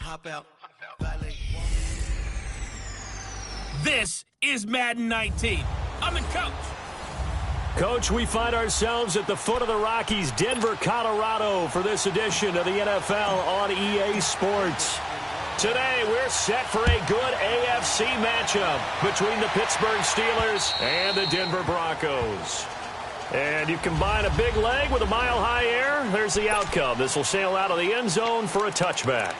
hop out. This is Madden 19. I'm the coach. Coach, we find ourselves at the foot of the Rockies, Denver, Colorado, for this edition of the NFL on EA Sports. Today, we're set for a good AFC matchup between the Pittsburgh Steelers and the Denver Broncos. And you combine a big leg with a mile-high air, there's the outcome. This will sail out of the end zone for a touchback.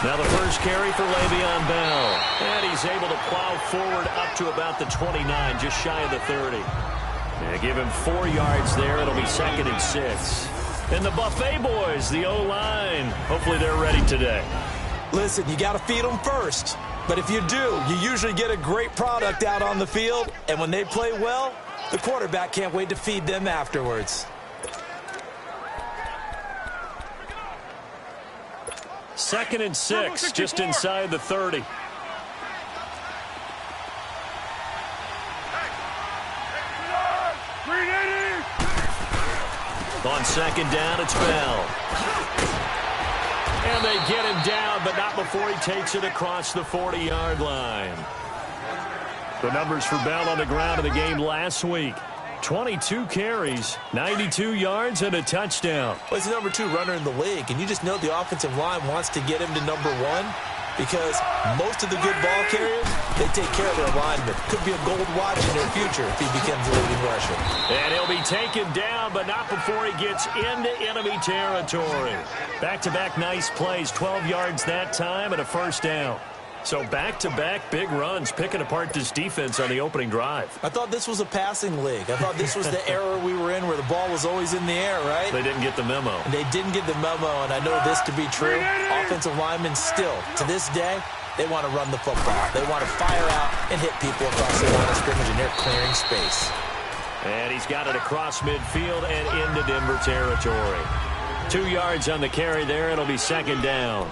Now the first carry for Le'Veon Bell. And he's able to plow forward up to about the 29, just shy of the 30. They give him 4 yards there. It'll be 2nd and 6. And the Buffet boys, the O-line, hopefully they're ready today. Listen, you got to feed them first. But if you do, you usually get a great product out on the field. And when they play well, the quarterback can't wait to feed them afterwards. 2nd and 6, just inside the 30. On 2nd down, it's Bell. And they get him down, but not before he takes it across the 40-yard line. The numbers for Bell on the ground in the game last week. 22 carries, 92 yards, and a touchdown. Well, he's the number 2 runner in the league, and you just know the offensive line wants to get him to number 1 because most of the good ball carriers, they take care of their linemen. Could be a gold watch in their future if he becomes a leading rusher. And he'll be taken down, but not before he gets into enemy territory. Back-to-back nice plays, 12 yards that time, and a first down. So back-to-back big runs, picking apart this defense on the opening drive. I thought this was a passing league. I thought this was the era we were in where the ball was always in the air, right? They didn't get the memo. And they didn't get the memo, and I know this to be true. Offensive linemen still, to this day, they want to run the football. They want to fire out and hit people across the line of scrimmage, and they're clearing space. And he's got it across midfield and into Denver territory. 2 yards on the carry there. It'll be 2nd down.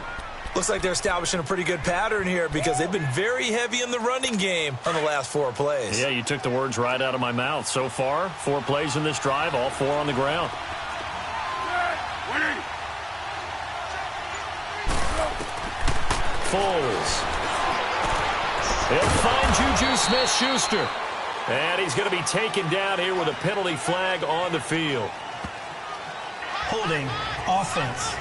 Looks like they're establishing a pretty good pattern here because they've been very heavy in the running game on the last 4 plays. Yeah, you took the words right out of my mouth. So far, 4 plays in this drive, all 4 on the ground. Foles. He'll find Juju Smith-Schuster. And he's going to be taken down here with a penalty flag on the field. Holding offense.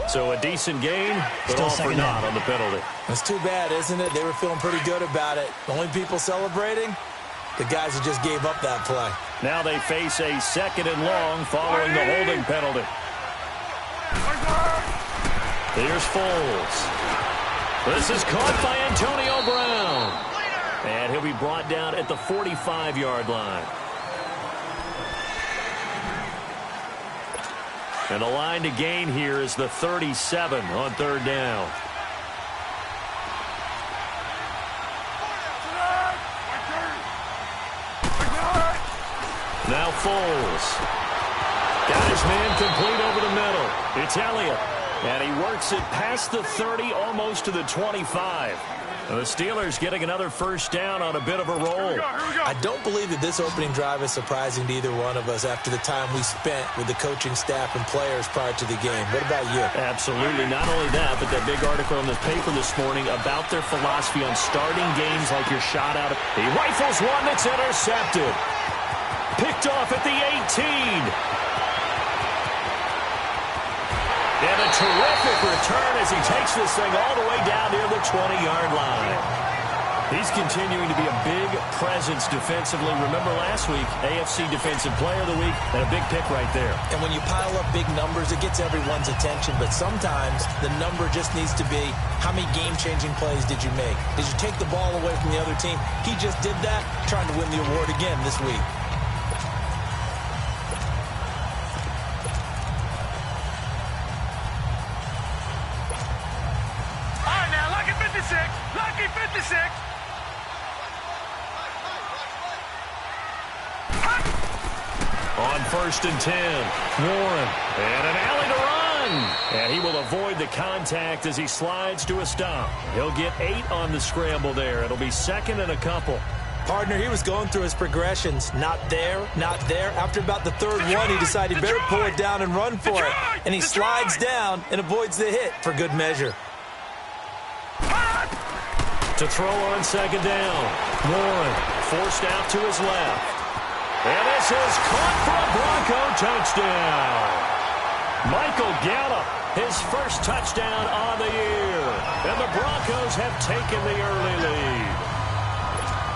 So a decent gain, but Still all for naught on the penalty. It's too bad, isn't it? They were feeling pretty good about it. The only people celebrating, the guys who just gave up that play. Now they face a 2nd and long following the holding penalty. Here's Foles. This is caught by Antonio Brown. And he'll be brought down at the 45-yard line. And the line to gain here is the 37 on 3rd down. Now Foles. Got his man complete over the middle. It's Elliott. And he works it past the 30, almost to the 25. The Steelers getting another first down on a bit of a roll. I don't believe that this opening drive is surprising to either one of us after the time we spent with the coaching staff and players prior to the game. What about you? Absolutely. Not only that, but that big article in the paper this morning about their philosophy on starting games like you're shot out of. He rifles one that's intercepted. Picked off at the 18. And a terrific return as he takes this thing all the way down near the 20-yard line. He's continuing to be a big presence defensively. Remember last week, AFC Defensive Player of the Week, and a big pick right there. And when you pile up big numbers, it gets everyone's attention. But sometimes the number just needs to be, how many game-changing plays did you make? Did you take the ball away from the other team? He just did that, trying to win the award again this week. On 1st and 10, Warren, and an alley to run. And he will avoid the contact as he slides to a stop. He'll get 8 on the scramble there. It'll be 2nd and a couple. Partner, he was going through his progressions. Not there, not there. After about the 3rd one, he decided he better pull it down and run for it. And he slides down and avoids the hit for good measure. To throw on 2nd down. Warren forced out to his left. And this is caught for a Bronco touchdown. Michael Gallup, his first touchdown on the year. And the Broncos have taken the early lead.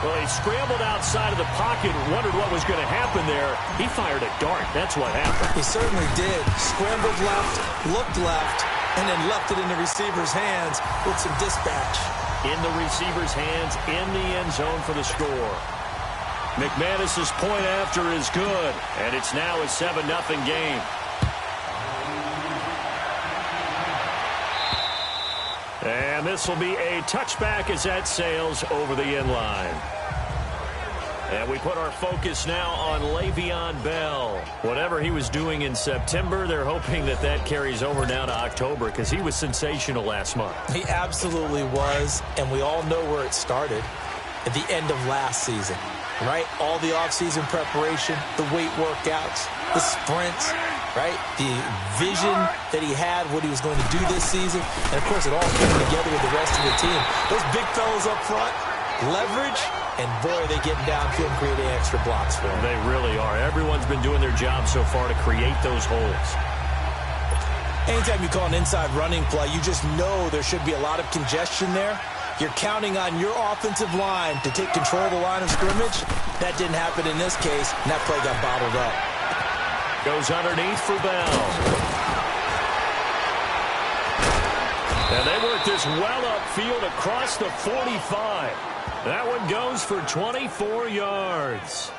Well, he scrambled outside of the pocket, wondered what was going to happen there. He fired a dart. That's what happened. He certainly did. Scrambled left, looked left, and then left it in the receiver's hands with some dispatch. In the receiver's hands, in the end zone for the score. McManus's point after is good, and it's now a 7-0 game. And this will be a touchback as that sails over the end line. And we put our focus now on Le'Veon Bell. Whatever he was doing in September, they're hoping that that carries over now to October because he was sensational last month. He absolutely was, and we all know where it started at the end of last season, right? All the offseason preparation, the weight workouts, the sprints, right? The vision that he had, what he was going to do this season, and, of course, it all came together with the rest of the team. Those big fellas up front, leverage, and, boy, are they getting downfield and creating extra blocks for him. They really are. Everyone's been doing their job so far to create those holes. Anytime you call an inside running play, you just know there should be a lot of congestion there. You're counting on your offensive line to take control of the line of scrimmage. That didn't happen in this case, and that play got bottled up. Goes underneath for Bell. And they work this well upfield across the 45. That one goes for 24 yards.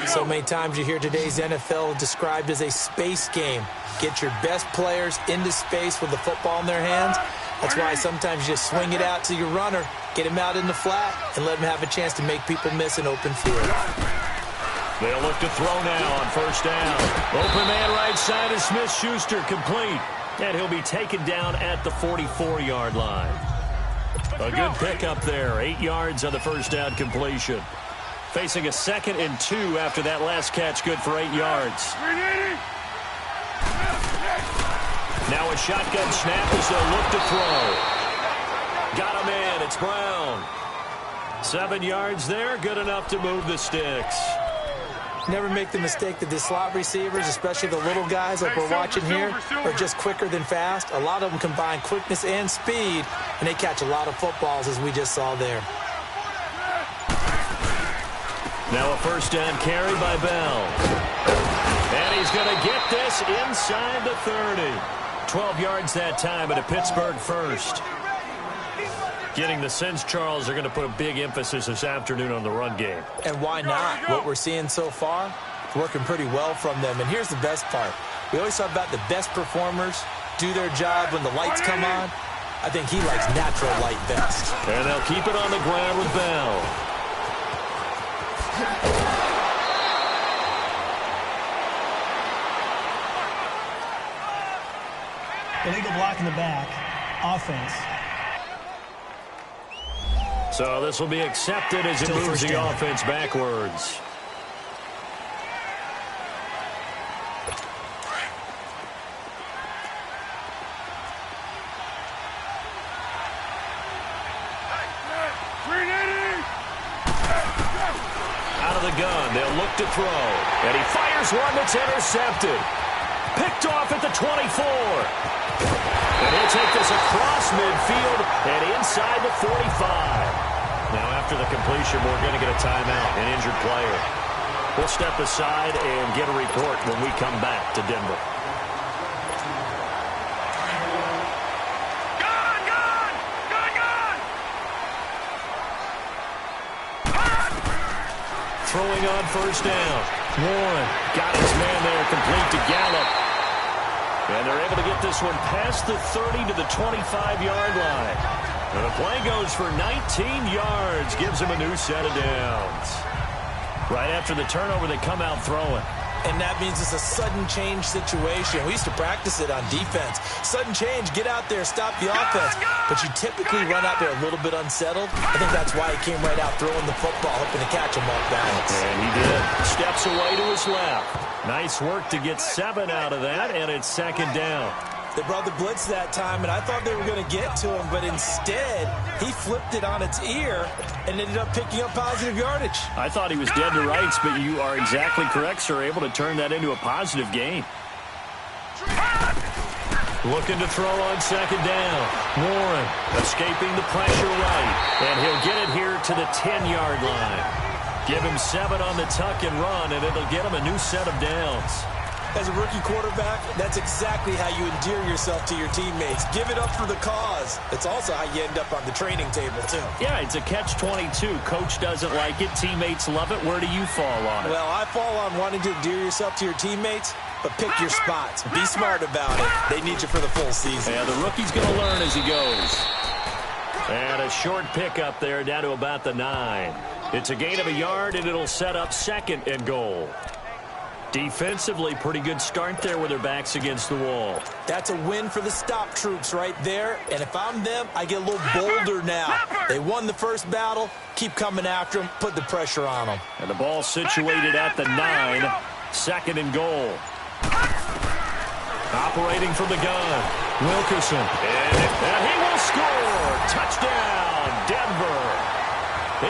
So many times you hear today's NFL described as a space game. Get your best players into space with the football in their hands. That's why sometimes you just swing it out to your runner, get him out in the flat, and let him have a chance to make people miss an open field. They'll look to throw now on 1st down. Open man right side is Smith-Schuster, complete. And he'll be taken down at the 44-yard line. A good pickup there, 8 yards on the 1st down completion. Facing a 2nd and 2 after that last catch, good for 8 yards. Now a shotgun snap as they'll look to throw. Got him in, it's Brown. 7 yards there, good enough to move the sticks. Never make the mistake that the slot receivers, especially the little guys like we're watching here, are just quicker than fast. A lot of them combine quickness and speed, and they catch a lot of footballs, as we just saw there. Now a 1st down carry by Bell. And he's going to get this inside the 30. 12 yards that time at a Pittsburgh first. Getting the sense, Charles, they're going to put a big emphasis this afternoon on the run game. And why not? What we're seeing so far, working pretty well from them. And here's the best part. We always talk about the best performers do their job when the lights come on. I think he likes natural light best. And they'll keep it on the ground with Bell. Illegal block in the back. Offense. So this will be accepted as it moves the offense backwards. Out of the gun, they'll look to throw. And he fires one that's intercepted. Picked off at the 24. And he'll take this across midfield and inside the 45. Now, after the completion, we're going to get a timeout, an injured player. We'll step aside and get a report when we come back to Denver. Throwing on 1st down. Warren got his man there, complete to Gallup. And they're able to get this one past the 30 to the 25-yard line. And the play goes for 19 yards, gives him a new set of downs. Right after the turnover, they come out throwing. And that means it's a sudden change situation. We used to practice it on defense. Sudden change, get out there, stop the offense. But you typically run out there a little bit unsettled. I think that's why he came right out throwing the football, hoping to catch him off balance. And he did. Steps away to his left. Nice work to get 7 out of that, and it's second down. They brought the blitz that time, and I thought they were going to get to him, but instead, he flipped it on its ear and ended up picking up positive yardage. I thought he was dead to rights, but you are exactly correct, sir. Able to turn that into a positive gain. Looking to throw on second down. Warren escaping the pressure right, and he'll get it here to the 10-yard line. Give him 7 on the tuck and run, and it'll get him a new set of downs. As a rookie quarterback, that's exactly how you endear yourself to your teammates. Give it up for the cause. It's also how you end up on the training table, too. Yeah, it's a catch-22. Coach doesn't like it. Teammates love it. Where do you fall on it? Well, I fall on wanting to endear yourself to your teammates, but pick your spots. Be smart about it. They need you for the full season. Yeah, the rookie's going to learn as he goes. And a short pickup there down to about the 9. It's a gain of a yard, and it'll set up second and goal. Defensively, pretty good start there with their backs against the wall. That's a win for the stop troops right there. And if I'm them, I get a little bolder now. They won the first battle. Keep coming after them. Put the pressure on them. And the ball situated at the 9. Second and goal. Operating from the gun. Wilkerson. And he will score. Touchdown, Denver.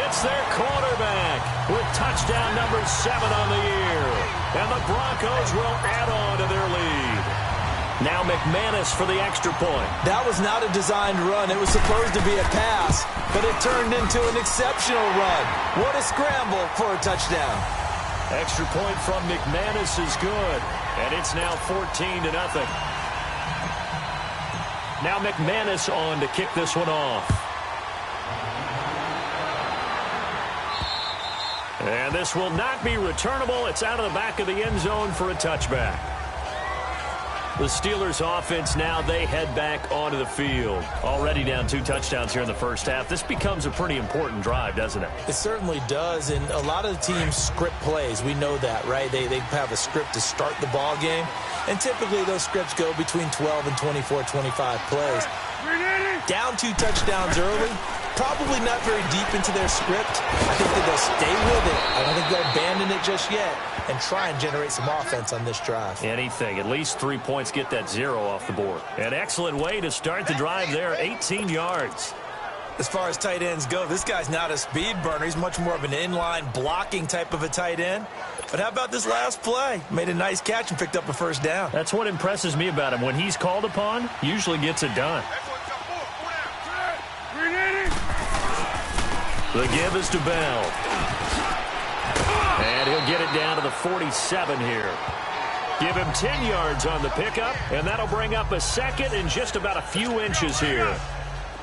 It's their quarterback with touchdown number 7 on the year. And the Broncos will add on to their lead. Now McManus for the extra point. That was not a designed run. It was supposed to be a pass, but it turned into an exceptional run. What a scramble for a touchdown. Extra point from McManus is good. And it's now 14-0. Now McManus on to kick this one off. And this will not be returnable. It's out of the back of the end zone for a touchback. The Steelers offense now, they head back onto the field. Already down 2 touchdowns here in the first half. This becomes a pretty important drive, doesn't it? It certainly does, and a lot of the teams script plays. We know that, right? They have a script to start the ball game, and typically those scripts go between 12 and 24, 25 plays. Down 2 touchdowns early, probably not very deep into their script. I think that they'll stay with it. I don't think they'll abandon it just yet and try and generate some offense on this drive. Anything. At least 3 points, get that 0 off the board. An excellent way to start the drive there, 18 yards. As far as tight ends go, this guy's not a speed burner. He's much more of an inline blocking type of a tight end. But how about this last play? Made a nice catch and picked up a first down. That's what impresses me about him. When he's called upon, usually gets it done. The give is to Bell. And he'll get it down to the 47 here. Give him 10 yards on the pickup, and that'll bring up a second in just about a few inches here.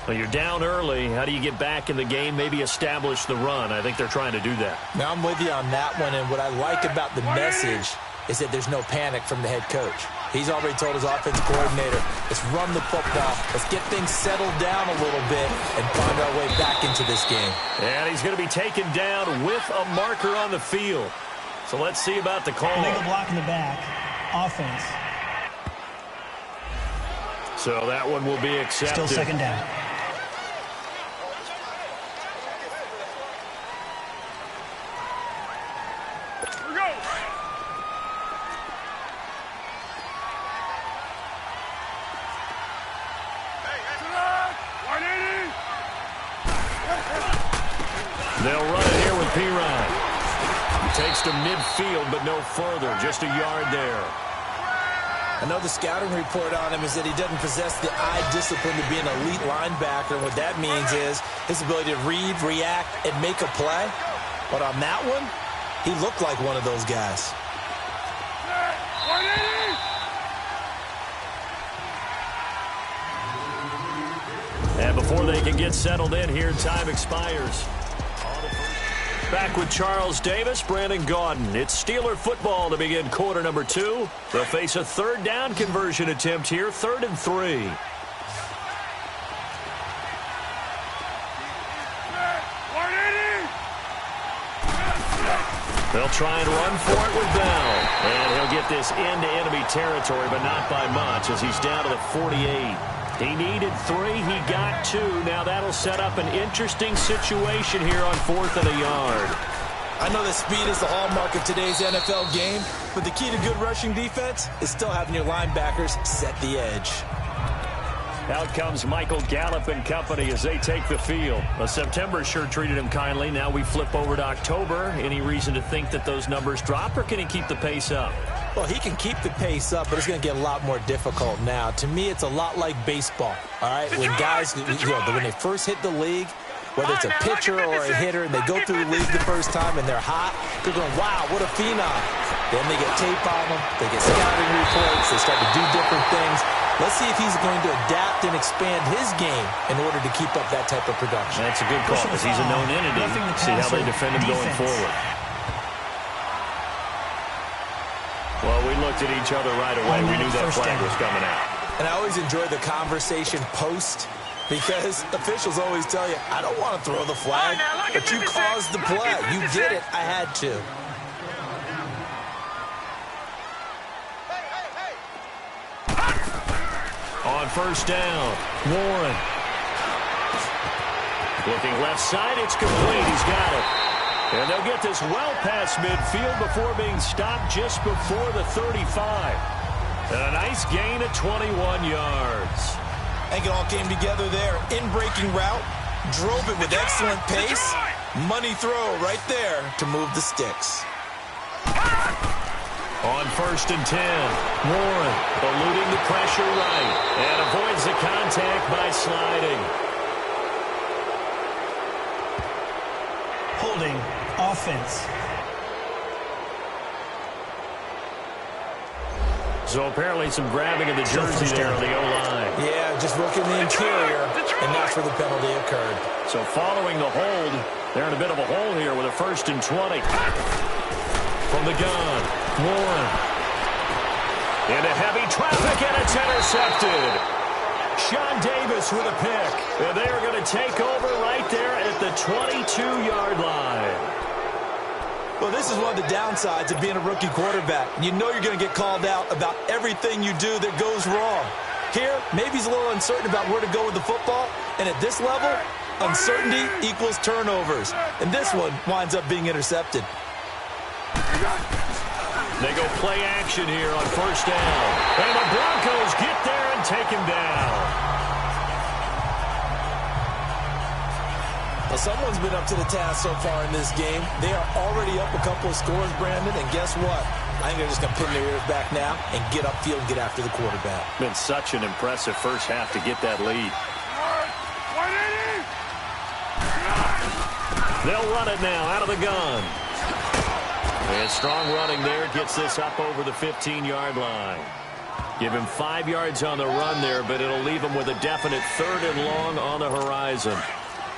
Well, you're down early. How do you get back in the game, maybe establish the run? I think they're trying to do that. Now, I'm with you on that one, and what I like about the message is that there's no panic from the head coach. He's already told his offense coordinator, let's run the football, let's get things settled down a little bit and find our way back into this game. And he's going to be taken down with a marker on the field. So let's see about the call. Illegal block in the back. Offense. So that one will be accepted. Still second down. They'll run it here with P-Ryan. Takes to midfield, but no further. Just a yard there. I know the scouting report on him is that he doesn't possess the eye discipline to be an elite linebacker. And what that means is his ability to read, react, and make a play. But on that one, he looked like one of those guys. And before they can get settled in here, time expires. Back with Charles Davis, Brandon Gaudin. It's Steeler football to begin quarter number 2. They'll face a third down conversion attempt here, 3rd and 3. They'll try and run for it with Bell. And he'll get this into enemy territory, but not by much as he's down to the 48. He needed 3. He got 2. Now that'll set up an interesting situation here on 4th and a yard. I know that speed is the hallmark of today's NFL game, but the key to good rushing defense is still having your linebackers set the edge. Out comes Michael Gallup and company as they take the field. September sure treated him kindly. Now we flip over to October. Any reason to think that those numbers drop, or can he keep the pace up? Well, he can keep the pace up, but it's going to get a lot more difficult now. To me, it's a lot like baseball, all right? When guys, when they first hit the league, whether it's a pitcher or a hitter, and they go through the league the first time and they're hot, they're going, wow, what a phenom. Then they get tape on them, they get scouting reports, they start to do different things. Let's see if he's going to adapt and expand his game in order to keep up that type of production. That's a good call because he's a known entity. See how they defend him going forward. Well, we looked at each other right away. We knew that flag was coming out. And I always enjoy the conversation post because officials always tell you, I don't want to throw the flag, but you caused the play. You did it. I had to. On first down, Warren. Looking left side, it's complete. He's got it. And they'll get this well past midfield before being stopped just before the 35. And a nice gain of 21 yards. I think it all came together there. In-breaking route, drove it with excellent pace. Money throw right there to move the sticks. On first and 10, Warren eluding the pressure right and avoids the contact by sliding. Holding offense. So apparently some grabbing of the jersey there on the O-line. Yeah, just working the interior, and that's where the penalty occurred. So following the hold, they're in a bit of a hole here with a first and 20. From the gun, Warren. Into heavy traffic, and it's intercepted. Sean Davis with a pick. And they are going to take over right there at the 22-yard line. Well, this is one of the downsides of being a rookie quarterback. You know you're going to get called out about everything you do that goes wrong. Here, maybe he's a little uncertain about where to go with the football. And at this level, uncertainty equals turnovers. And this one winds up being intercepted. They go play action here on first down. And the Broncos get there and take him down. Well, someone's been up to the task so far in this game. They are already up a couple of scores, Brandon, and guess what? I think they're just going to pin their ears back now and get upfield and get after the quarterback. Been such an impressive first half to get that lead. They'll run it now out of the gun. And strong running there gets this up over the 15-yard line. Give him 5 yards on the run there, but it'll leave him with a definite 3rd and long on the horizon.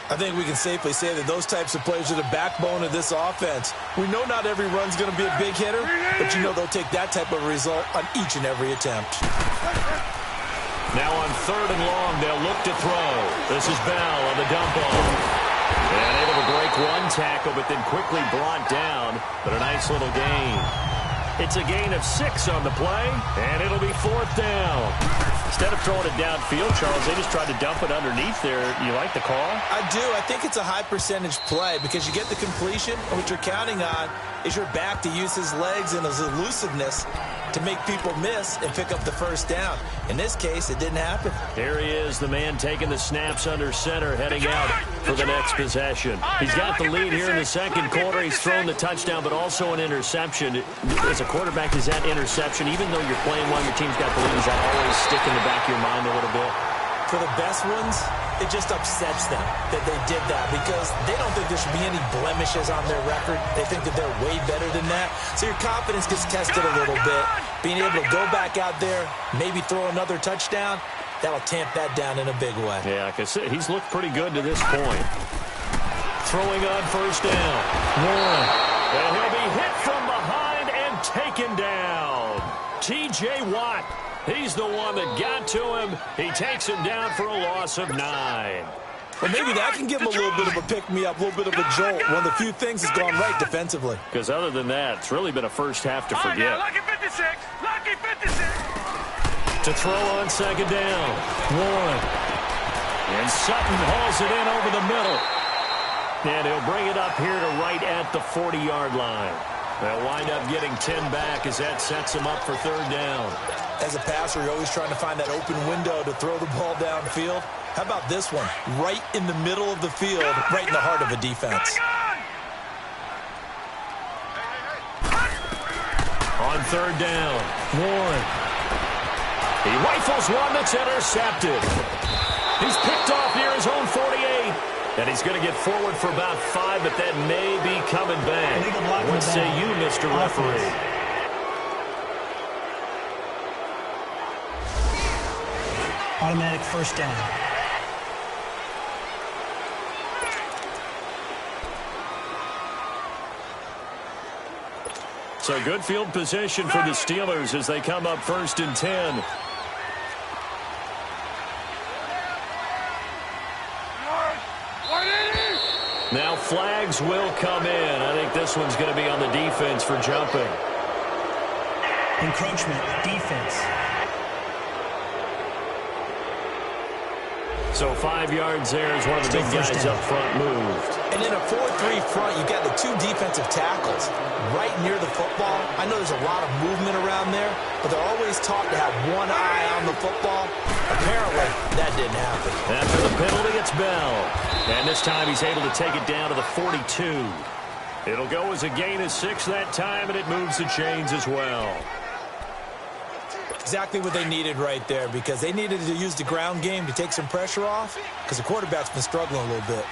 I think we can safely say that those types of plays are the backbone of this offense. We know not every run's going to be a big hitter, but you know they'll take that type of result on each and every attempt. Now on 3rd and long, they'll look to throw. This is Bell on the dump off. And able to break one tackle, but then quickly brought down. But a nice little gain. It's a gain of 6 on the play, and it'll be 4th down. Instead of throwing it downfield, Charles, they just tried to dump it underneath there. You like the call? I do. I think it's a high-percentage play because you get the completion, and what you're counting on is your back to use his legs and his elusiveness to make people miss and pick up the first down. In this case, it didn't happen. Here he is, the man taking the snaps under center, heading out for the next possession. He's got the lead here in the second quarter. He's thrown the touchdown, but also an interception. As a quarterback, is that interception, even though you're playing while your team's got the lead, does that always stick in the back of your mind a little bit? For the best ones, it just upsets them that they did that because they don't think there should be any blemishes on their record. They think that they're way better than that. So your confidence gets tested a little bit. Being able to go back out there, maybe throw another touchdown, that'll tamp that down in a big way. Yeah, like I said, he's looked pretty good to this point. Throwing on first down. Warren. And he'll be hit from behind and taken down. T.J. Watt. He's the one that got to him. He takes him down for a loss of 9. Well, maybe that can give him a little bit of a pick-me-up, a little bit of a jolt. One of the few things has gone right defensively. Because other than that, it's really been a first half to forget. Lucky 56! Lucky 56! To throw on second down. Warren. And Sutton hauls it in over the middle. And he'll bring it up here to right at the 40-yard line. They'll wind up getting 10 back as that sets him up for third down. As a passer, you're always trying to find that open window to throw the ball downfield. How about this one? Right in the middle of the field, right in the heart of a defense. On third down, Warren. He rifles one that's intercepted. He's picked off near his own 48. And he's going to get forward for about 5, but that may be coming back. What say you, Mr. Referee? Automatic first down. So good field position for the Steelers as they come up first and 10. Now flags will come in. I think this one's going to be on the defense for jumping. Encroachment, defense. So 5 yards there as one of the big guys up front moved. And in a 4-3 front, you've got the 2 defensive tackles right near the football. I know there's a lot of movement around there, but they're always taught to have one eye on the football. Apparently, that didn't happen. After the penalty, it's Bell. And this time he's able to take it down to the 42. It'll go as a gain of 6 that time, and it moves the chains as well. Exactly what they needed right there, because they needed to use the ground game to take some pressure off, because the quarterback's been struggling a little bit.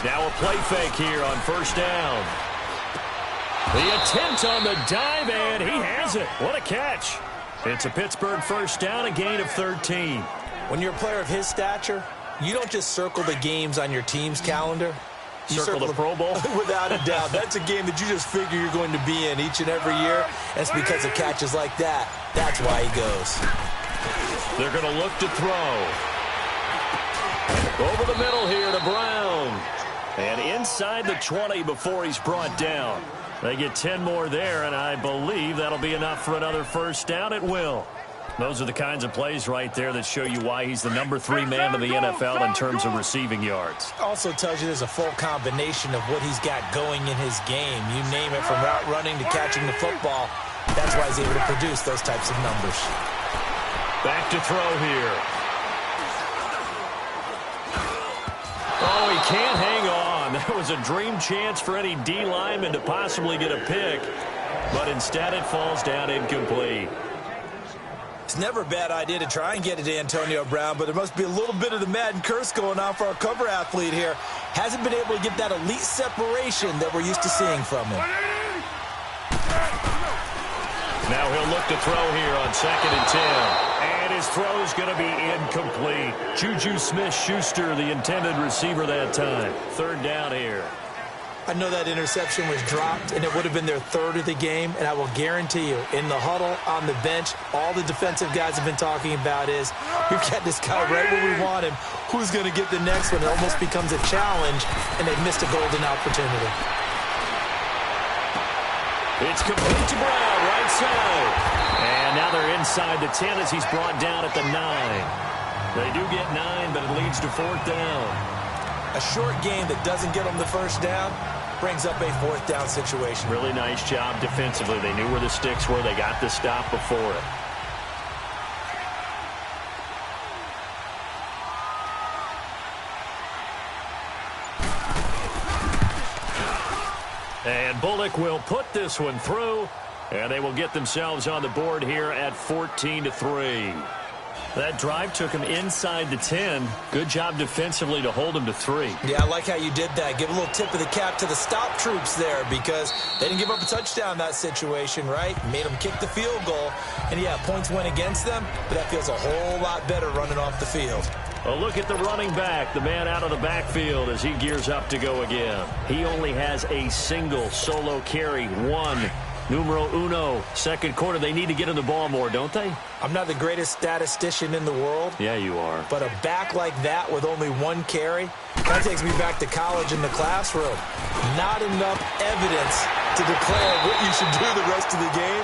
Now a play fake here on first down. The attempt on the dive, and he has it. What a catch. It's a Pittsburgh first down, a gain of 13. When you're a player of his stature, you don't just circle the games on your team's calendar. You circle the Pro Bowl? Without a doubt. That's a game that you just figure you're going to be in each and every year. And it's because of catches like that. That's why he goes. They're going to look to throw. Over the middle here to Brown. And inside the 20 before he's brought down. They get 10 more there, and I believe that'll be enough for another first down. It will. Those are the kinds of plays right there that show you why he's the number 3 man in the NFL in terms of receiving yards. Also tells you there's a full combination of what he's got going in his game. You name it, from route running to catching the football. That's why he's able to produce those types of numbers. Back to throw here. Oh, he can't hang on. That was a dream chance for any D lineman to possibly get a pick. But instead it falls down incomplete. It's never a bad idea to try and get it to Antonio Brown, but there must be a little bit of the Madden curse going on for our cover athlete here. Hasn't been able to get that elite separation that we're used to seeing from him. Now he'll look to throw here on second and 10. And his throw is going to be incomplete. Juju Smith-Schuster, the intended receiver that time. Third down here. I know that interception was dropped, and it would have been their 3rd of the game, and I will guarantee you, in the huddle, on the bench, all the defensive guys have been talking about is, we've got this guy right where we want him. Who's going to get the next one? It almost becomes a challenge, and they've missed a golden opportunity. It's complete to Brown, right side. And now they're inside the 10 as he's brought down at the 9. They do get 9, but it leads to 4th down. A short game that doesn't get them the first down brings up a 4th down situation. Really nice job defensively. They knew where the sticks were. They got the stop before it. And Bullock will put this one through, and they will get themselves on the board here at 14-3. That drive took him inside the 10. Good job defensively to hold him to 3. Yeah, I like how you did that. Give a little tip of the cap to the stop troops there, because they didn't give up a touchdown in that situation, right? Made them kick the field goal. And, yeah, points went against them, but that feels a whole lot better running off the field. A look at the running back, the man out of the backfield as he gears up to go again. He only has a single solo carry, 1 Numero uno, second quarter. They need to get in the ball more, don't they? I'm not the greatest statistician in the world. Yeah, you are. But a back like that with only one carry, that takes me back to college in the classroom. Not enough evidence to declare what you should do the rest of the game.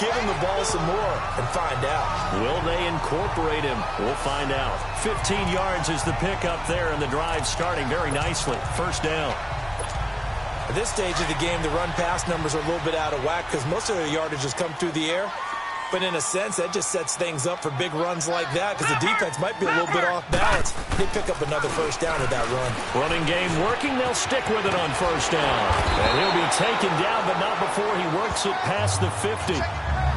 Give him the ball some more and find out. Will they incorporate him? We'll find out. 15 yards is the pickup there, and the drive starting very nicely. First down. At this stage of the game, the run-pass numbers are a little bit out of whack because most of the yardage has come through the air. But in a sense, that just sets things up for big runs like that because the defense might be a little bit off balance. They pick up another first down with that run. Running game working. They'll stick with it on first down. And he'll be taken down, but not before he works it past the 50.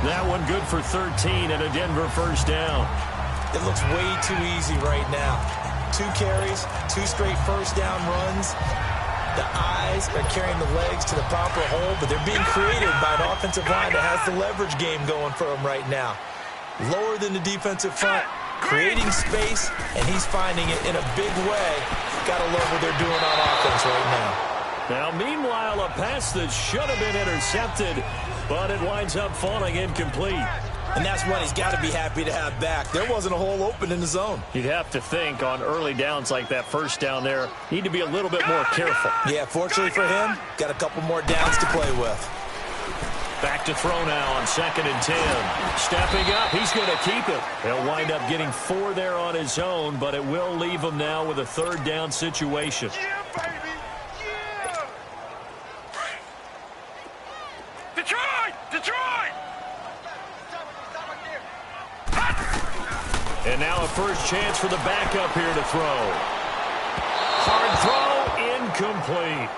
That one good for 13 and a Denver first down. It looks way too easy right now. 2 carries, 2 straight first down runs. The eyes are carrying the legs to the proper hole, but they're being created by an offensive line that has the leverage game going for them right now. Lower than the defensive front, creating space, and he's finding it in a big way. Got to love what they're doing on offense right now. Now, meanwhile, a pass that should have been intercepted, but it winds up falling incomplete. And that's one he's got to be happy to have back. There wasn't a hole open in the zone. You'd have to think on early downs like that first down there, need to be a little bit more careful. Yeah, fortunately for him, got a couple more downs to play with. Back to throw now on 2nd and 10. Stepping up, he's going to keep it. He'll wind up getting 4 there on his own, but it will leave him now with a 3rd down situation. Yeah, baby! Yeah! Detroit! Detroit! And now a first chance for the backup here to throw. Hard throw, incomplete.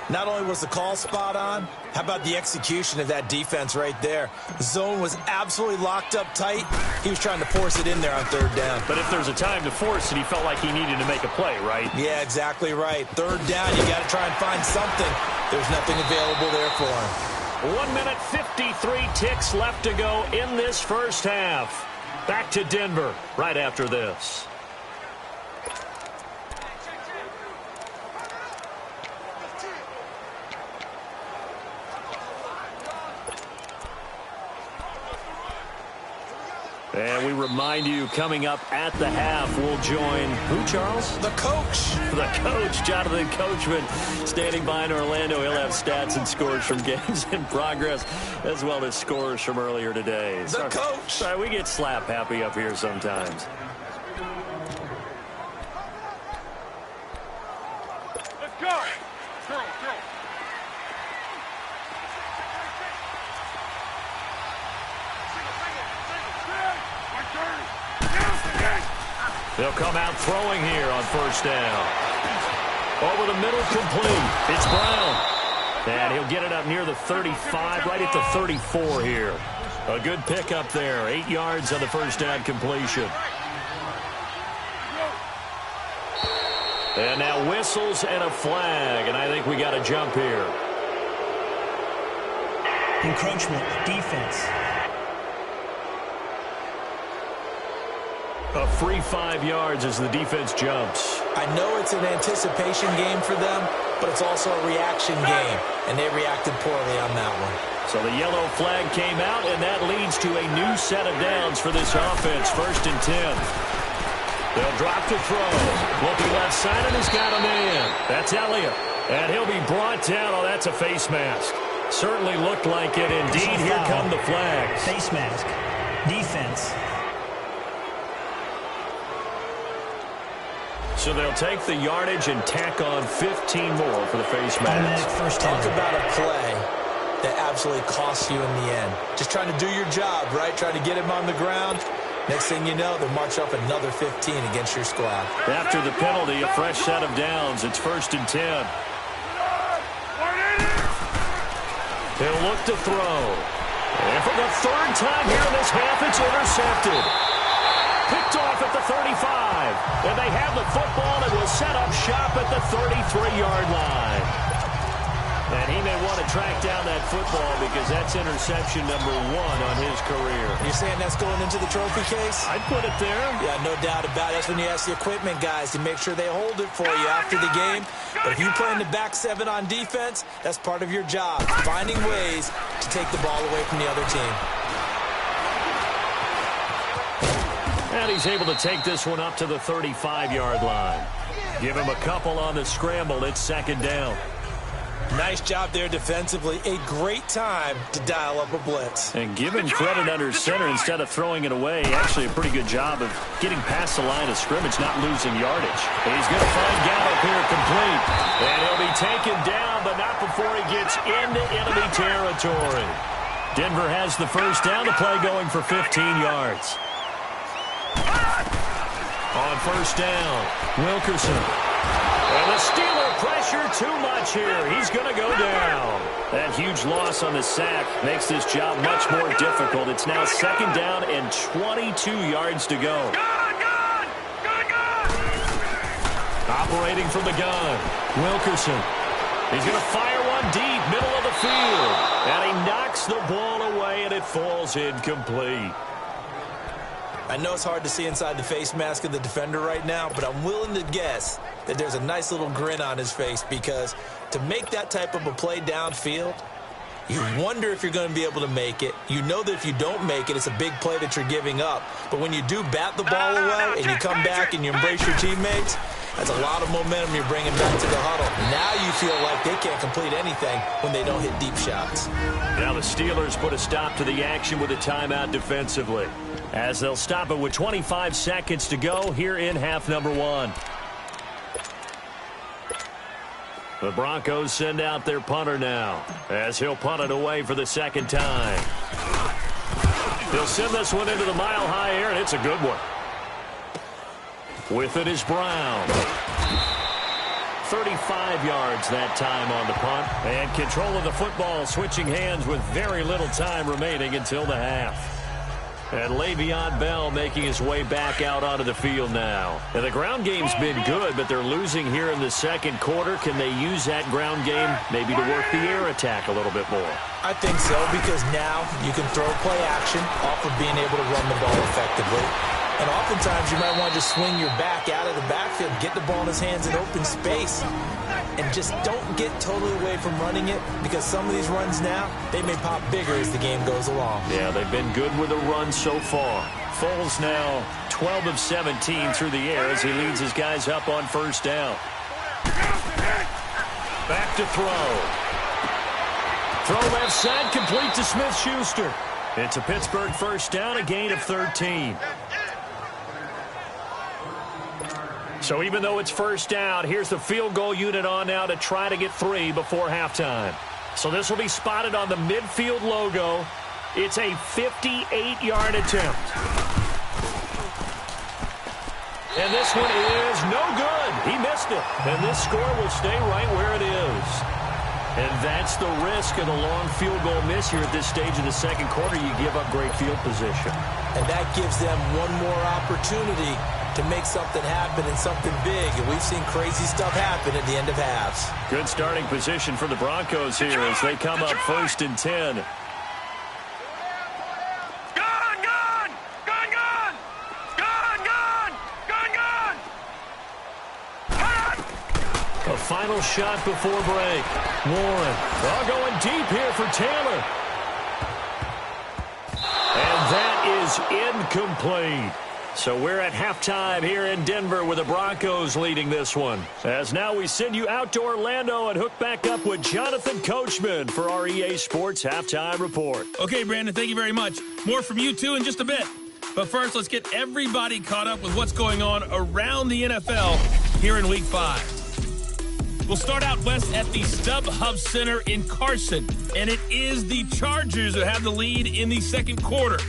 Not only was the call spot on, how about the execution of that defense right there? The zone was absolutely locked up tight. He was trying to force it in there on 3rd down. But if there's a time to force it, he felt like he needed to make a play, right? Yeah, exactly right. 3rd down, you got to try and find something. There's nothing available there for him. 1 minute, 53 ticks left to go in this first half. Back to Denver right after this. And we remind you, coming up at the half, we'll join who, Charles? The coach. The coach, Jonathan Coachman, standing by in Orlando. He'll have stats and scores from games in progress, as well as scores from earlier today. The coach. Sorry, we get slap happy up here sometimes. Let's go! Go, go! They'll come out throwing here on first down. Over the middle, complete. It's Brown. And he'll get it up near the 35, right at the 34 here. A good pickup there. 8 yards on the first down completion. And now whistles and a flag, and I think we got a jump here. Encroachment, defense. A free 5 yards as the defense jumps. I know it's an anticipation game for them, but it's also a reaction game, and they reacted poorly on that one. So the yellow flag came out, and that leads to a new set of downs for this offense. 1st and 10. They'll drop to throw. Looking left side, and he's got a man. That's Elliott. And he'll be brought down. Oh, that's a face mask. Certainly looked like it. Indeed, here come the flags. Face mask. Defense. So they'll take the yardage and tack on 15 more for the face mask. First Talk about a play that absolutely costs you in the end. Just trying to do your job, right? Trying to get him on the ground. Next thing you know, they'll march up another 15 against your squad. After the penalty, a fresh set of downs. It's 1st and 10. He'll look to throw. And for the 3rd time here in this half, it's intercepted. Picked off at the 35. And they have the football and will set up shop at the 33-yard line. And he may want to track down that football because that's interception number 1 on his career. You're saying that's going into the trophy case? I'd put it there. Yeah, no doubt about it. That's when you ask the equipment guys to make sure they hold it for you after the game. But if you play in the back 7 on defense, that's part of your job, finding ways to take the ball away from the other team. And he's able to take this one up to the 35-yard line. Give him a couple on the scramble. It's second down. Nice job there defensively. A great time to dial up a blitz. And give him credit under center instead of throwing it away. Actually a pretty good job of getting past the line of scrimmage, not losing yardage. He's going to find Gallup here complete. And he'll be taken down, but not before he gets into enemy territory. Denver has the first down. The play going for 15 yards. On first down, Wilkerson. And the Steeler pressure too much here. He's going to go down. That huge loss on the sack makes this job much more difficult. It's now second down and 22 yards to go. Operating from the gun, Wilkerson. He's going to fire one deep, middle of the field. And he knocks the ball away, and it falls incomplete. I know it's hard to see inside the face mask of the defender right now, but I'm willing to guess that there's a nice little grin on his face because to make that type of a play downfield, you wonder if you're going to be able to make it. You know that if you don't make it, it's a big play that you're giving up. But when you do bat the ball away and you come back and you embrace your teammates, that's a lot of momentum you're bringing back to the huddle. Now you feel like they can't complete anything when they don't hit deep shots. Now the Steelers put a stop to the action with a timeout defensively, as they'll stop it with 25 seconds to go here in half number 1. The Broncos send out their punter now, as he'll punt it away for the second time. He'll send this one into the mile-high air, and it's a good one. With it is Brown. 35 yards that time on the punt. And control of the football switching hands with very little time remaining until the half. And Le'Veon Bell making his way back out onto the field now. And the ground game's been good, but they're losing here in the second quarter. Can they use that ground game maybe to work the air attack a little bit more? I think so, because now you can throw play action off of being able to run the ball effectively. And oftentimes you might want to just swing your back out of the backfield, get the ball in his hands in open space, and just don't get totally away from running it, because some of these runs now, they may pop bigger as the game goes along. Yeah, they've been good with the run so far. Foles now 12 of 17 through the air as he leads his guys up on first down. Back to throw. Throw left side, complete to Smith-Schuster. It's a Pittsburgh first down, a gain of 13. So even though it's first down, here's the field goal unit on now to try to get 3 before halftime. So this will be spotted on the midfield logo. It's a 58-yard attempt. And this one is no good. He missed it. And this score will stay right where it is. And that's the risk of the long field goal miss here at this stage of the second quarter. You give up great field position. And that gives them one more opportunity to make something happen and something big. And we've seen crazy stuff happen at the end of halves. Good starting position for the Broncos here as they come up first and 10. A final shot before break. Warren, going deep here for Taylor. And that is incomplete. So we're at halftime here in Denver with the Broncos leading this one. As now we send you out to Orlando and hook back up with Jonathan Coachman for our EA Sports Halftime Report. Okay, Brandon, thank you very much. More from you, too, in just a bit. But first, let's get everybody caught up with what's going on around the NFL here in Week 5. We'll start out west at the StubHub Center in Carson. And it is the Chargers who have the lead in the second quarter.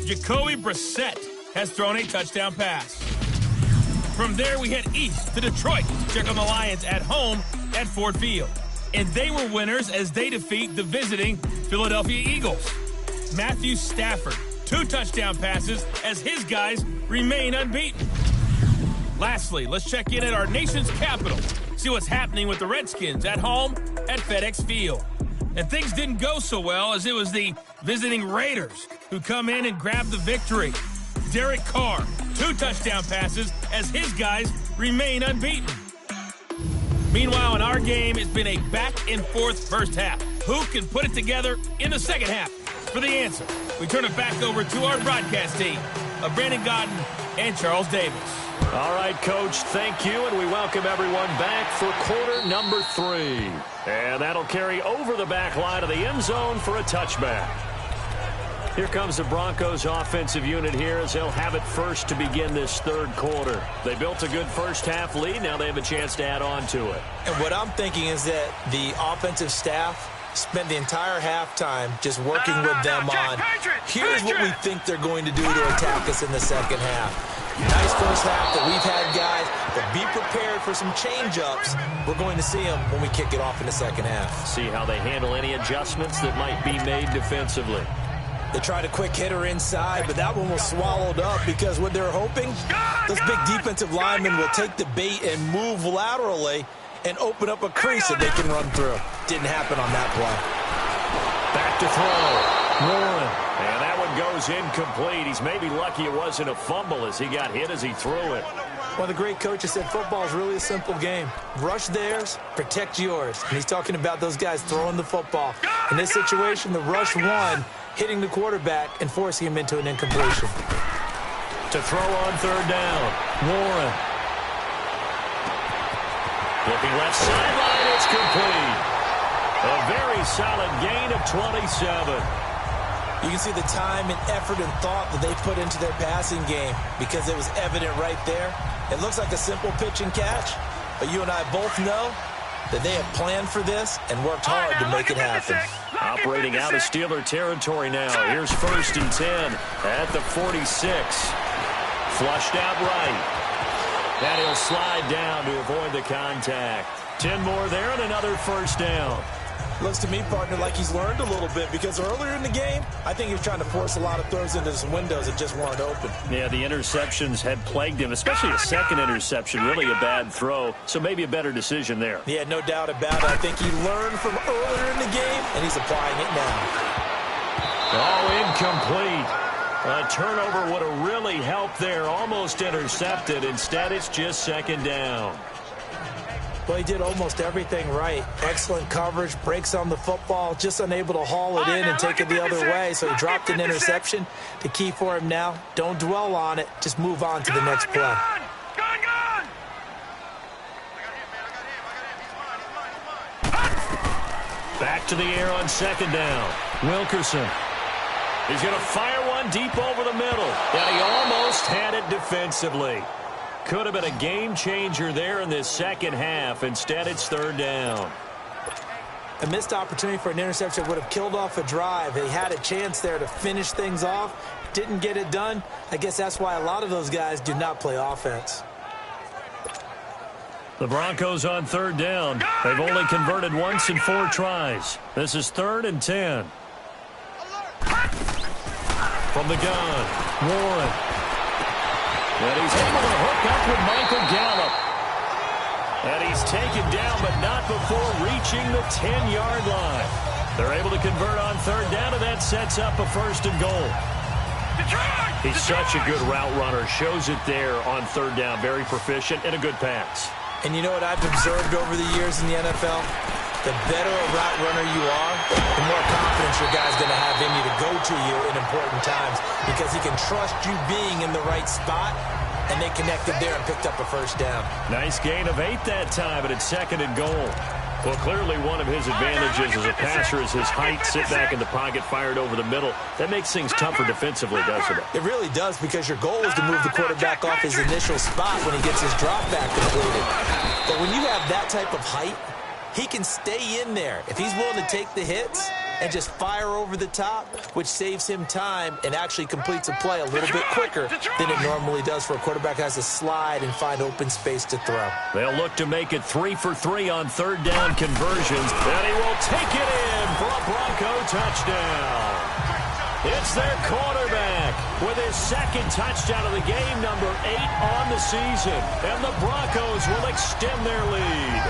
Jacoby Brissett has thrown a touchdown pass. From there, we head east to Detroit. Check on the Lions at home at Ford Field. And they were winners as they defeat the visiting Philadelphia Eagles. Matthew Stafford, 2 touchdown passes as his guys remain unbeaten. Lastly, let's check in at our nation's capital. see what's happening with the Redskins at home at FedEx Field. And things didn't go so well, as it was the visiting Raiders who come in and grab the victory. Derek Carr, 2 touchdown passes as his guys remain unbeaten. Meanwhile, in our game, it's been a back-and-forth first half. Who can put it together in the second half? For the answer, we turn it back over to our broadcast team of Brandon Godden and Charles Davis. All right, Coach, thank you, and we welcome everyone back for quarter number 3. And that'll carry over the back line of the end zone for a touchback. Here comes the Broncos offensive unit here as they'll have it first to begin this third quarter. They built a good first half lead. Now they have a chance to add on to it. And what I'm thinking is that the offensive staff spent the entire halftime just working with them on, here's what we think they're going to do to attack us in the second half. Nice first half that we've had, guys, but be prepared for some change-ups. We're going to see them when we kick it off in the second half. See how they handle any adjustments that might be made defensively. They tried a quick hitter inside, but that one was swallowed up because what they're hoping, those big defensive linemen will take the bait and move laterally and open up a crease that they can run through. Didn't happen on that play. Back to throw. Warren. And that one goes incomplete. He's maybe lucky it wasn't a fumble as he got hit as he threw it. One of the great coaches said football is really a simple game. Rush theirs, protect yours. And he's talking about those guys throwing the football. In this situation, the rush won, hitting the quarterback and forcing him into an incompletion. To throw on third down, Warren. Looking left sideline, it's complete. A very solid gain of 27. You can see the time and effort and thought that they put into their passing game because it was evident right there. It looks like a simple pitch and catch, but you and I both know that they have planned for this and worked hard to make it happen. Operating out of Steeler territory now. Here's 1st and 10 at the 46. Flushed out right. That he'll slide down to avoid the contact. 10 more there and another first down. Looks to me, partner, like he's learned a little bit because earlier in the game, I think he was trying to force a lot of throws into some windows that just weren't open. Yeah, the interceptions had plagued him, especially a second interception, really a bad throw, so maybe a better decision there. Yeah, no doubt about it. I think he learned from earlier in the game, and he's applying it now. Oh, incomplete. A turnover would have really helped there, almost intercepted. Instead, it's just second down. Well, he did almost everything right. Excellent coverage, breaks on the football, just unable to haul it in and take it the other way. So he dropped an interception. The key for him now, don't dwell on it. Just move on to the next play. Back to the air on second down. Wilkerson. He's going to fire one deep over the middle. And he almost had it defensively. Could have been a game changer there in this second half. Instead, it's third down. A missed opportunity for an interception would have killed off a drive. He had a chance there to finish things off. Didn't get it done. I guess that's why a lot of those guys do not play offense. The Broncos on third down. They've only converted once in 4 tries. This is 3rd and 10. From the gun, Warren. And he's able to hook up with Michael Gallup. And he's taken down, but not before reaching the 10-yard line. They're able to convert on third down, and that sets up a 1st and goal. He's such a good route runner. Shows it there on third down. Very proficient and a good pass. And you know what I've observed over the years in the NFL? The better a route runner you are, the more confidence your guy's going to have in you to go to you in important times because he can trust you being in the right spot, and they connected there and picked up a 1st down. Nice gain of 8 that time, but it's 2nd and goal. Well, clearly one of his advantages as a passer is his height, sit back in the pocket, fired over the middle. That makes things tougher defensively, doesn't it? It really does because your goal is to move the quarterback off his initial spot when he gets his drop back completed. But when you have that type of height, he can stay in there if he's willing to take the hits and just fire over the top, which saves him time and actually completes a play a little bit quicker than it normally does for a quarterback who has to slide and find open space to throw. They'll look to make it 3 for 3 on third down conversions, and he will take it in for a Bronco touchdown. It's their quarterback, with his second touchdown of the game, number 8 on the season. And the Broncos will extend their lead.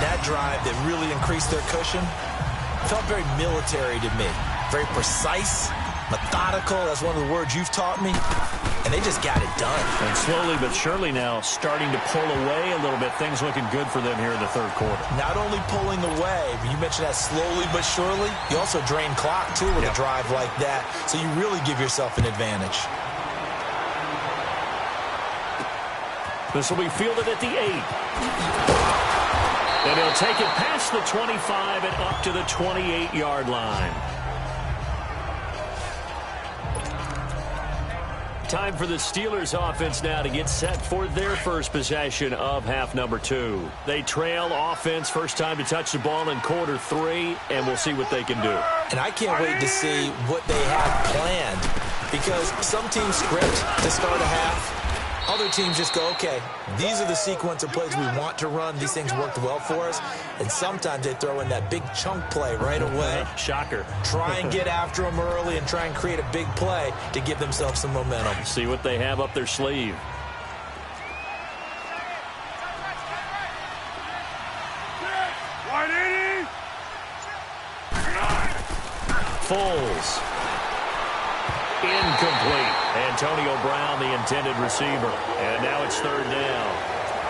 That drive that really increased their cushion felt very military to me. Very precise, methodical. That's one of the words you've taught me. And they just got it done. And slowly but surely now starting to pull away a little bit. Things looking good for them here in the third quarter. Not only pulling away, but you mentioned that slowly but surely. You also drain clock, too, with a drive like that. So you really give yourself an advantage. This will be fielded at the 8. And he'll take it past the 25 and up to the 28-yard line. Time for the Steelers offense now to get set for their first possession of half number 2. They trail offense, first time to touch the ball in quarter 3, and we'll see what they can do. And I can't wait to see what they have planned, because some teams script to start a half. Other teams just go, okay, these are the sequence of plays we want to run. These things worked well for us. And sometimes they throw in that big chunk play right away. Shocker. Try and get after them early and try and create a big play to give themselves some momentum. See what they have up their sleeve. Foles. Incomplete. Antonio Brown, the intended receiver. And now it's third down.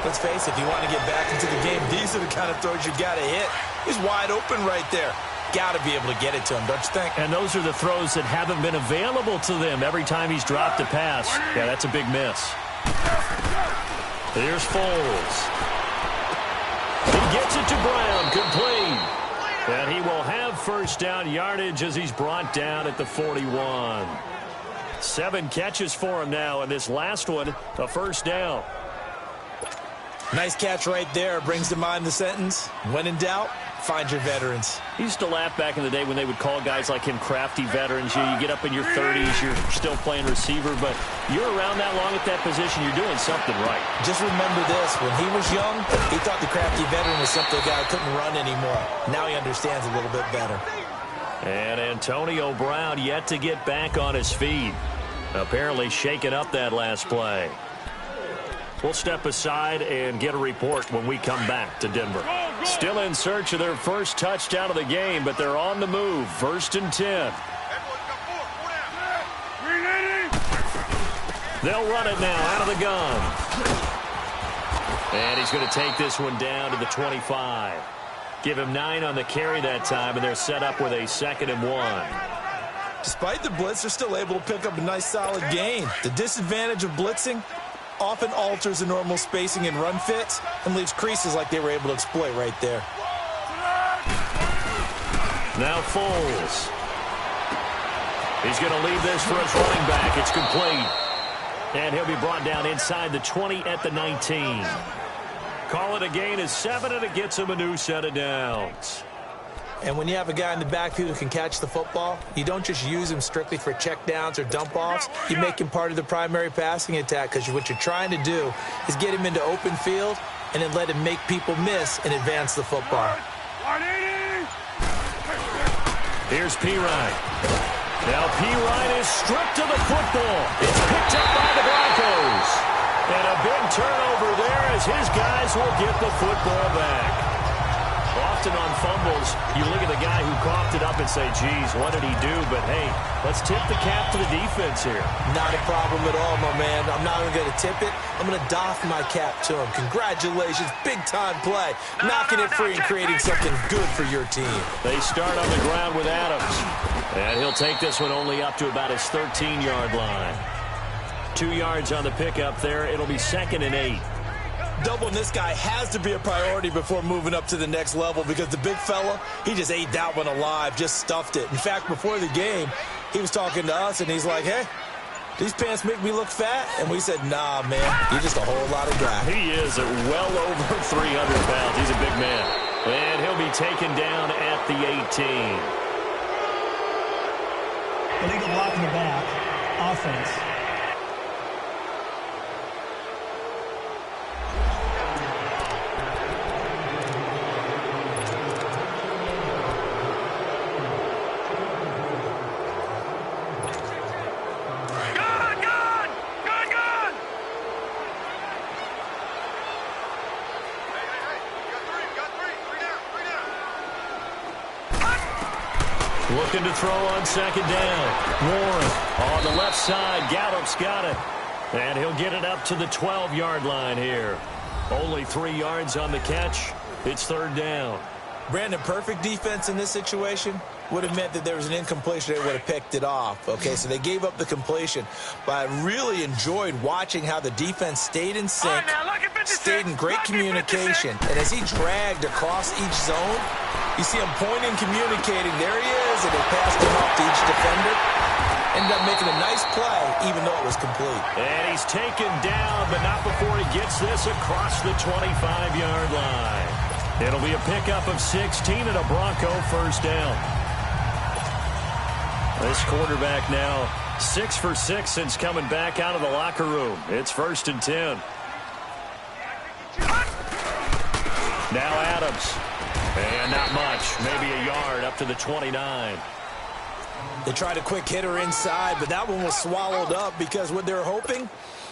Let's face it, if you want to get back into the game, these are the kind of throws you got to hit. He's wide open right there. Got to be able to get it to him, don't you think? And those are the throws that haven't been available to them every time he's dropped a pass. Yeah, that's a big miss. Here's Foles. He gets it to Brown, complete. And he will have first down yardage as he's brought down at the 41. 7 catches for him now, and this last one, a first down. Nice catch right there. Brings to mind the sentence, when in doubt, find your veterans. He used to laugh back in the day when they would call guys like him crafty veterans. You get up in your 30s, you're still playing receiver, but you're around that long at that position, you're doing something right. Just remember this, when he was young, he thought the crafty veteran was something a guy couldn't run anymore. Now he understands a little bit better. And Antonio Brown yet to get back on his feet. Apparently shaking up that last play. We'll step aside and get a report when we come back to Denver. Still in search of their first touchdown of the game, but they're on the move. First and 10. They'll run it now out of the gun. And he's going to take this one down to the 25. Give him 9 on the carry that time, and they're set up with a 2nd and 1. Despite the blitz, they're still able to pick up a nice solid gain. The disadvantage of blitzing often alters the normal spacing and run fits and leaves creases like they were able to exploit right there. Now Foles. He's going to leave this for his running back. It's complete. And he'll be brought down inside the 20 at the 19. Call it a gain of 7, and it gets him a new set of downs. And when you have a guy in the backfield who can catch the football, you don't just use him strictly for checkdowns or dump-offs. You make him part of the primary passing attack, because what you're trying to do is get him into open field and then let him make people miss and advance the football. Here's P-Ryan. Now P-Ryan is stripped of the football. It's picked up by the Broncos. And a big turnover there as his guys will get the football back. Often on fumbles, you look at the guy who coughed it up and say, geez, what did he do? But, hey, let's tip the cap to the defense here. Not a problem at all, my man. I'm not even going to tip it. I'm going to doff my cap to him. Congratulations. Big-time play. Knocking it free and creating something good for your team. They start on the ground with Adams. And he'll take this one only up to about his 13-yard line. 2 yards on the pickup there. It'll be 2nd and 8. Doubling this guy has to be a priority before moving up to the next level, because the big fella, he just ate that one alive, just stuffed it. In fact, before the game, he was talking to us, and he's like, hey, these pants make me look fat? And we said, nah, man, you're just a whole lot of guy. He is at well over 300 pounds. He's a big man. And he'll be taken down at the 18. Illegal block in the back. Offense. Looking to throw on second down. Warren on the left side. Gallup's got it. And he'll get it up to the 12-yard line here. Only 3 yards on the catch. It's third down. Brandon, perfect defense in this situation would have meant that there was an incompletion. They would have picked it off. Okay, so they gave up the completion. But I really enjoyed watching how the defense stayed in sync, stayed in great communication. And as he dragged across each zone, you see him pointing, communicating. There he is, and they passed him off to each defender. Ended up making a nice play, even though it was complete. And he's taken down, but not before he gets this across the 25-yard line. It'll be a pickup of 16 and a Bronco first down. This quarterback now 6 for 6 since coming back out of the locker room. It's 1st and 10. Now Adams. And not much. Maybe a yard up to the 29. They tried a quick hitter inside, but that one was swallowed up because what they're hoping,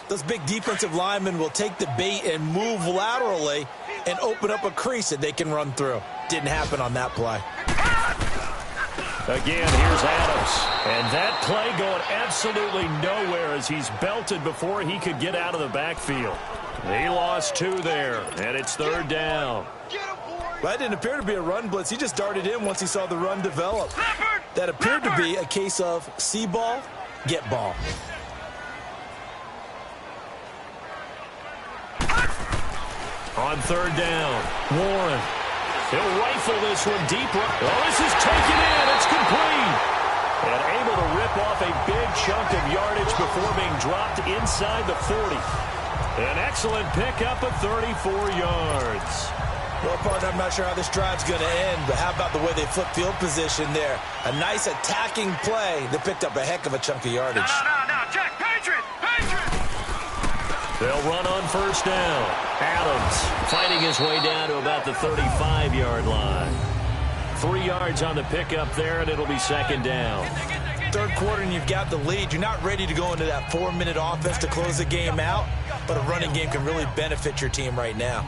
those big defensive linemen will take the bait and move laterally and open up a crease that they can run through. Didn't happen on that play. Again, here's Adams. And that play going absolutely nowhere as he's belted before he could get out of the backfield. He lost 2 there, and it's third down. That didn't appear to be a run blitz. He just darted in once he saw the run develop. That appeared to be a case of see ball, get ball. On third down, Warren. He'll rifle this one deep. Oh, this is taken in. It's complete. And able to rip off a big chunk of yardage before being dropped inside the 40. An excellent pickup of 34 yards. Well, partner, I'm not sure how this drive's going to end, but how about the way they flip field position there? A nice attacking play that picked up a heck of a chunk of yardage. No, Jack, Patriot! They'll run on first down. Adams fighting his way down to about the 35-yard line. 3 yards on the pickup there, and it'll be second down. Third quarter, and you've got the lead. You're not ready to go into that 4-minute offense to close the game out, but a running game can really benefit your team right now.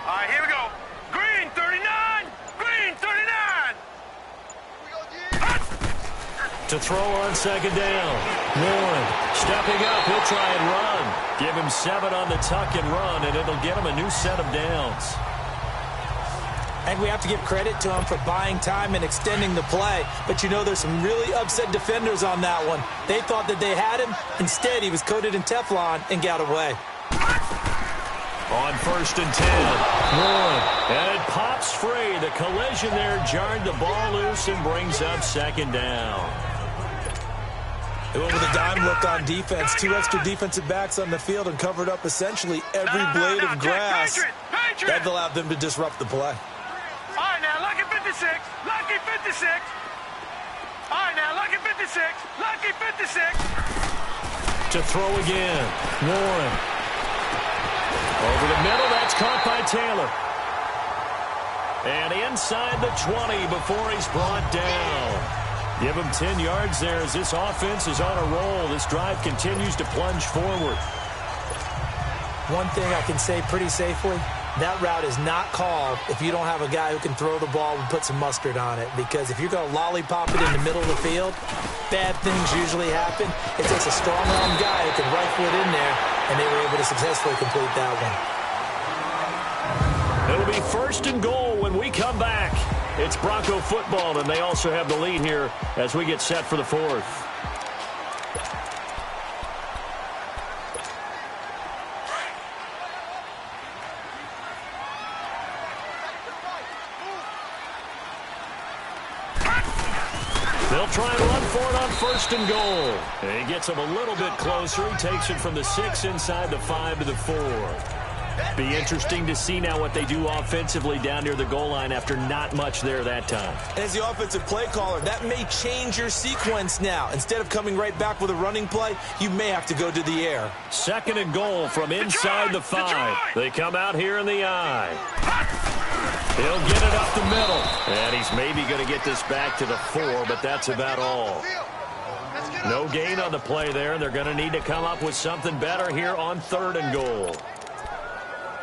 All right, here we go. Green 39! Green 39! To throw on second down. Warren stepping up. He'll try and run. Give him 7 on the tuck and run, and it'll get him a new set of downs. And we have to give credit to him for buying time and extending the play. But, you know, there's some really upset defenders on that one. They thought that they had him. Instead, he was coated in Teflon and got away. On first and 10, Warren, and it pops free. The collision there jarred the ball loose and brings up second down. They went with a dime look on defense. 2 extra defensive backs on the field and covered up essentially every blade of grass. That allowed them to disrupt the play. All right, now, lucky 56. Lucky 56. All right, now, lucky 56. Lucky 56. To throw again, Warren. Over the middle, that's caught by Taylor. And inside the 20 before he's brought down. Give him 10 yards there as this offense is on a roll. This drive continues to plunge forward. One thing I can say pretty safely, that route is not called if you don't have a guy who can throw the ball and put some mustard on it. Because if you're going to lollipop it in the middle of the field, bad things usually happen. It takes a strong-arm guy who can rifle it in there, and they were able to successfully complete that one. It'll be first and goal when we come back. It's Bronco football, and they also have the lead here as we get set for the fourth. They'll try and run for it on first and goal. And he gets him a little bit closer. He takes it from the 6 inside the 5 to the 4. Be interesting to see now what they do offensively down near the goal line after not much there that time. As the offensive play caller, that may change your sequence now. Instead of coming right back with a running play, you may have to go to the air. Second and goal from inside the 5. They come out here in the I. He'll get it up the middle. And he's maybe going to get this back to the 4, but that's about all. No gain on the play there. They're going to need to come up with something better here on 3rd and goal.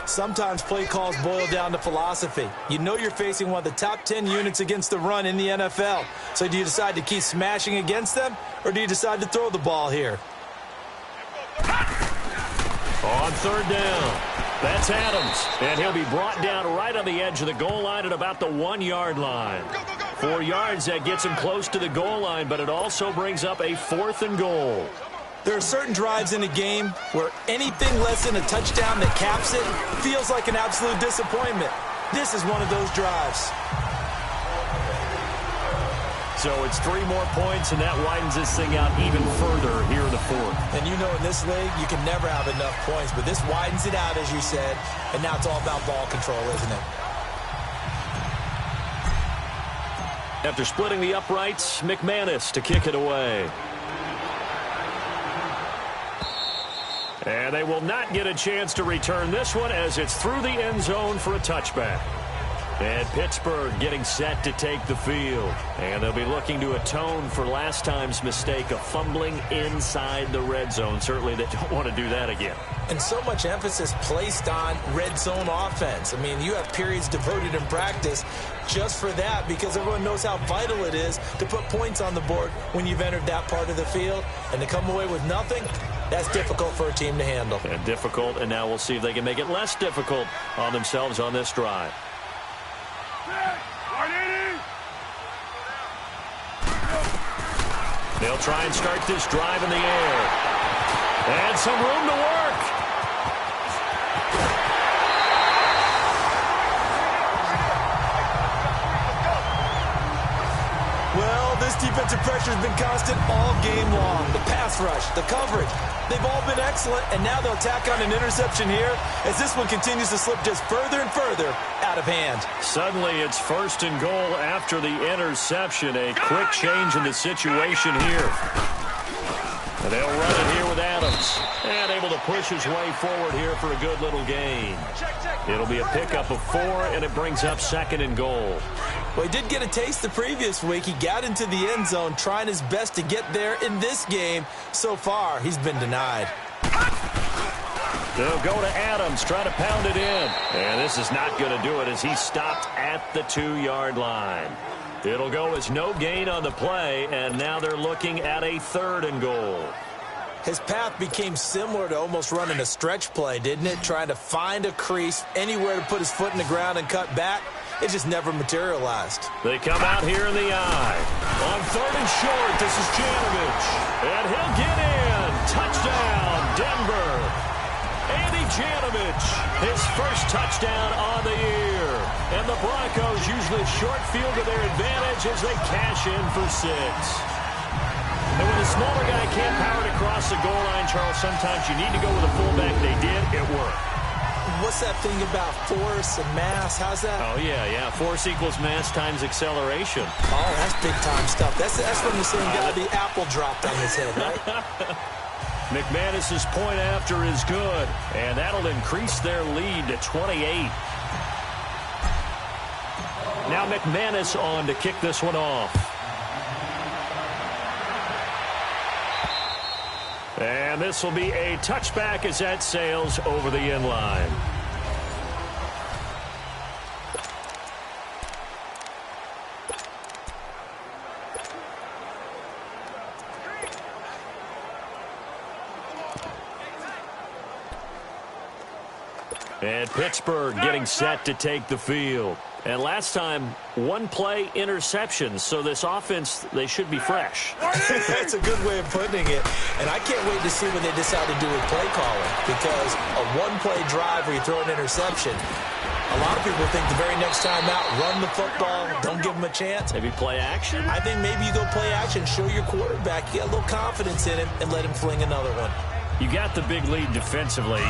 Sometimes play calls boil down to philosophy. You know you're facing one of the top 10 units against the run in the NFL. So do you decide to keep smashing against them, or do you decide to throw the ball here? On 3rd down, that's Adams. And he'll be brought down right on the edge of the goal line at about the 1-yard line. 4 yards, that gets him close to the goal line, but it also brings up a 4th and goal. There are certain drives in a game where anything less than a touchdown that caps it feels like an absolute disappointment. This is one of those drives. So it's 3 more points, and that widens this thing out even further here in the 4th. And you know in this league, you can never have enough points, but this widens it out, as you said, and now it's all about ball control, isn't it? After splitting the uprights, McManus to kick it away. And they will not get a chance to return this one as it's through the end zone for a touchback. And Pittsburgh getting set to take the field. And they'll be looking to atone for last time's mistake of fumbling inside the red zone. Certainly they don't want to do that again. And so much emphasis placed on red zone offense. I mean, you have periods devoted in practice just for that because everyone knows how vital it is to put points on the board when you've entered that part of the field. And to come away with nothing, that's difficult for a team to handle. And difficult, and now we'll see if they can make it less difficult on themselves on this drive. They'll try and start this drive in the air. And some room to work. Well, this defensive pressure has been constant all game long. The pass rush, the coverage, they've all been excellent, and now they'll tack on an interception here as this one continues to slip just further and further out of hand. Suddenly it's 1st and goal after the interception. A quick change in the situation here. And they'll run it here with Adams. And able to push his way forward here for a good little gain. It'll be a pickup of 4, and it brings up 2nd and goal. Well, he did get a taste the previous week. He got into the end zone trying his best to get there in this game. So far, he's been denied. They'll go to Adams, try to pound it in. And this is not going to do it as he's stopped at the 2-yard line. It'll go as no gain on the play, and now they're looking at a 3rd and goal. His path became similar to almost running a stretch play, didn't it? Trying to find a crease, anywhere to put his foot in the ground and cut back. It just never materialized. They come out here in the eye. On 3rd and short, this is Janovich. And he'll get in. Touchdown, Denver. Andy Janovich, his first touchdown on the year. And the Broncos using a short field to their advantage as they cash in for 6. And when a smaller guy can't power it across the goal line, Charles, sometimes you need to go with a fullback. They did. It worked. What's that thing about force and mass? How's that? Oh, yeah. Force equals mass times acceleration. Oh, that's big-time stuff. That's from the same guy the apple dropped on his head, right? McManus's point after is good, and that'll increase their lead to 28. Now McManus on to kick this one off. And this will be a touchback as that sails over the end line. And Pittsburgh getting set to take the field. And last time, 1 play interception. So this offense, they should be fresh. That's a good way of putting it. And I can't wait to see what they decide to do with play calling. Because a 1-play drive where you throw an interception, a lot of people think the very next time out, run the football, don't give them a chance. Maybe play action? I think maybe you go play action, show your quarterback, you get a little confidence in him, and let him fling another one. You got the big lead defensively.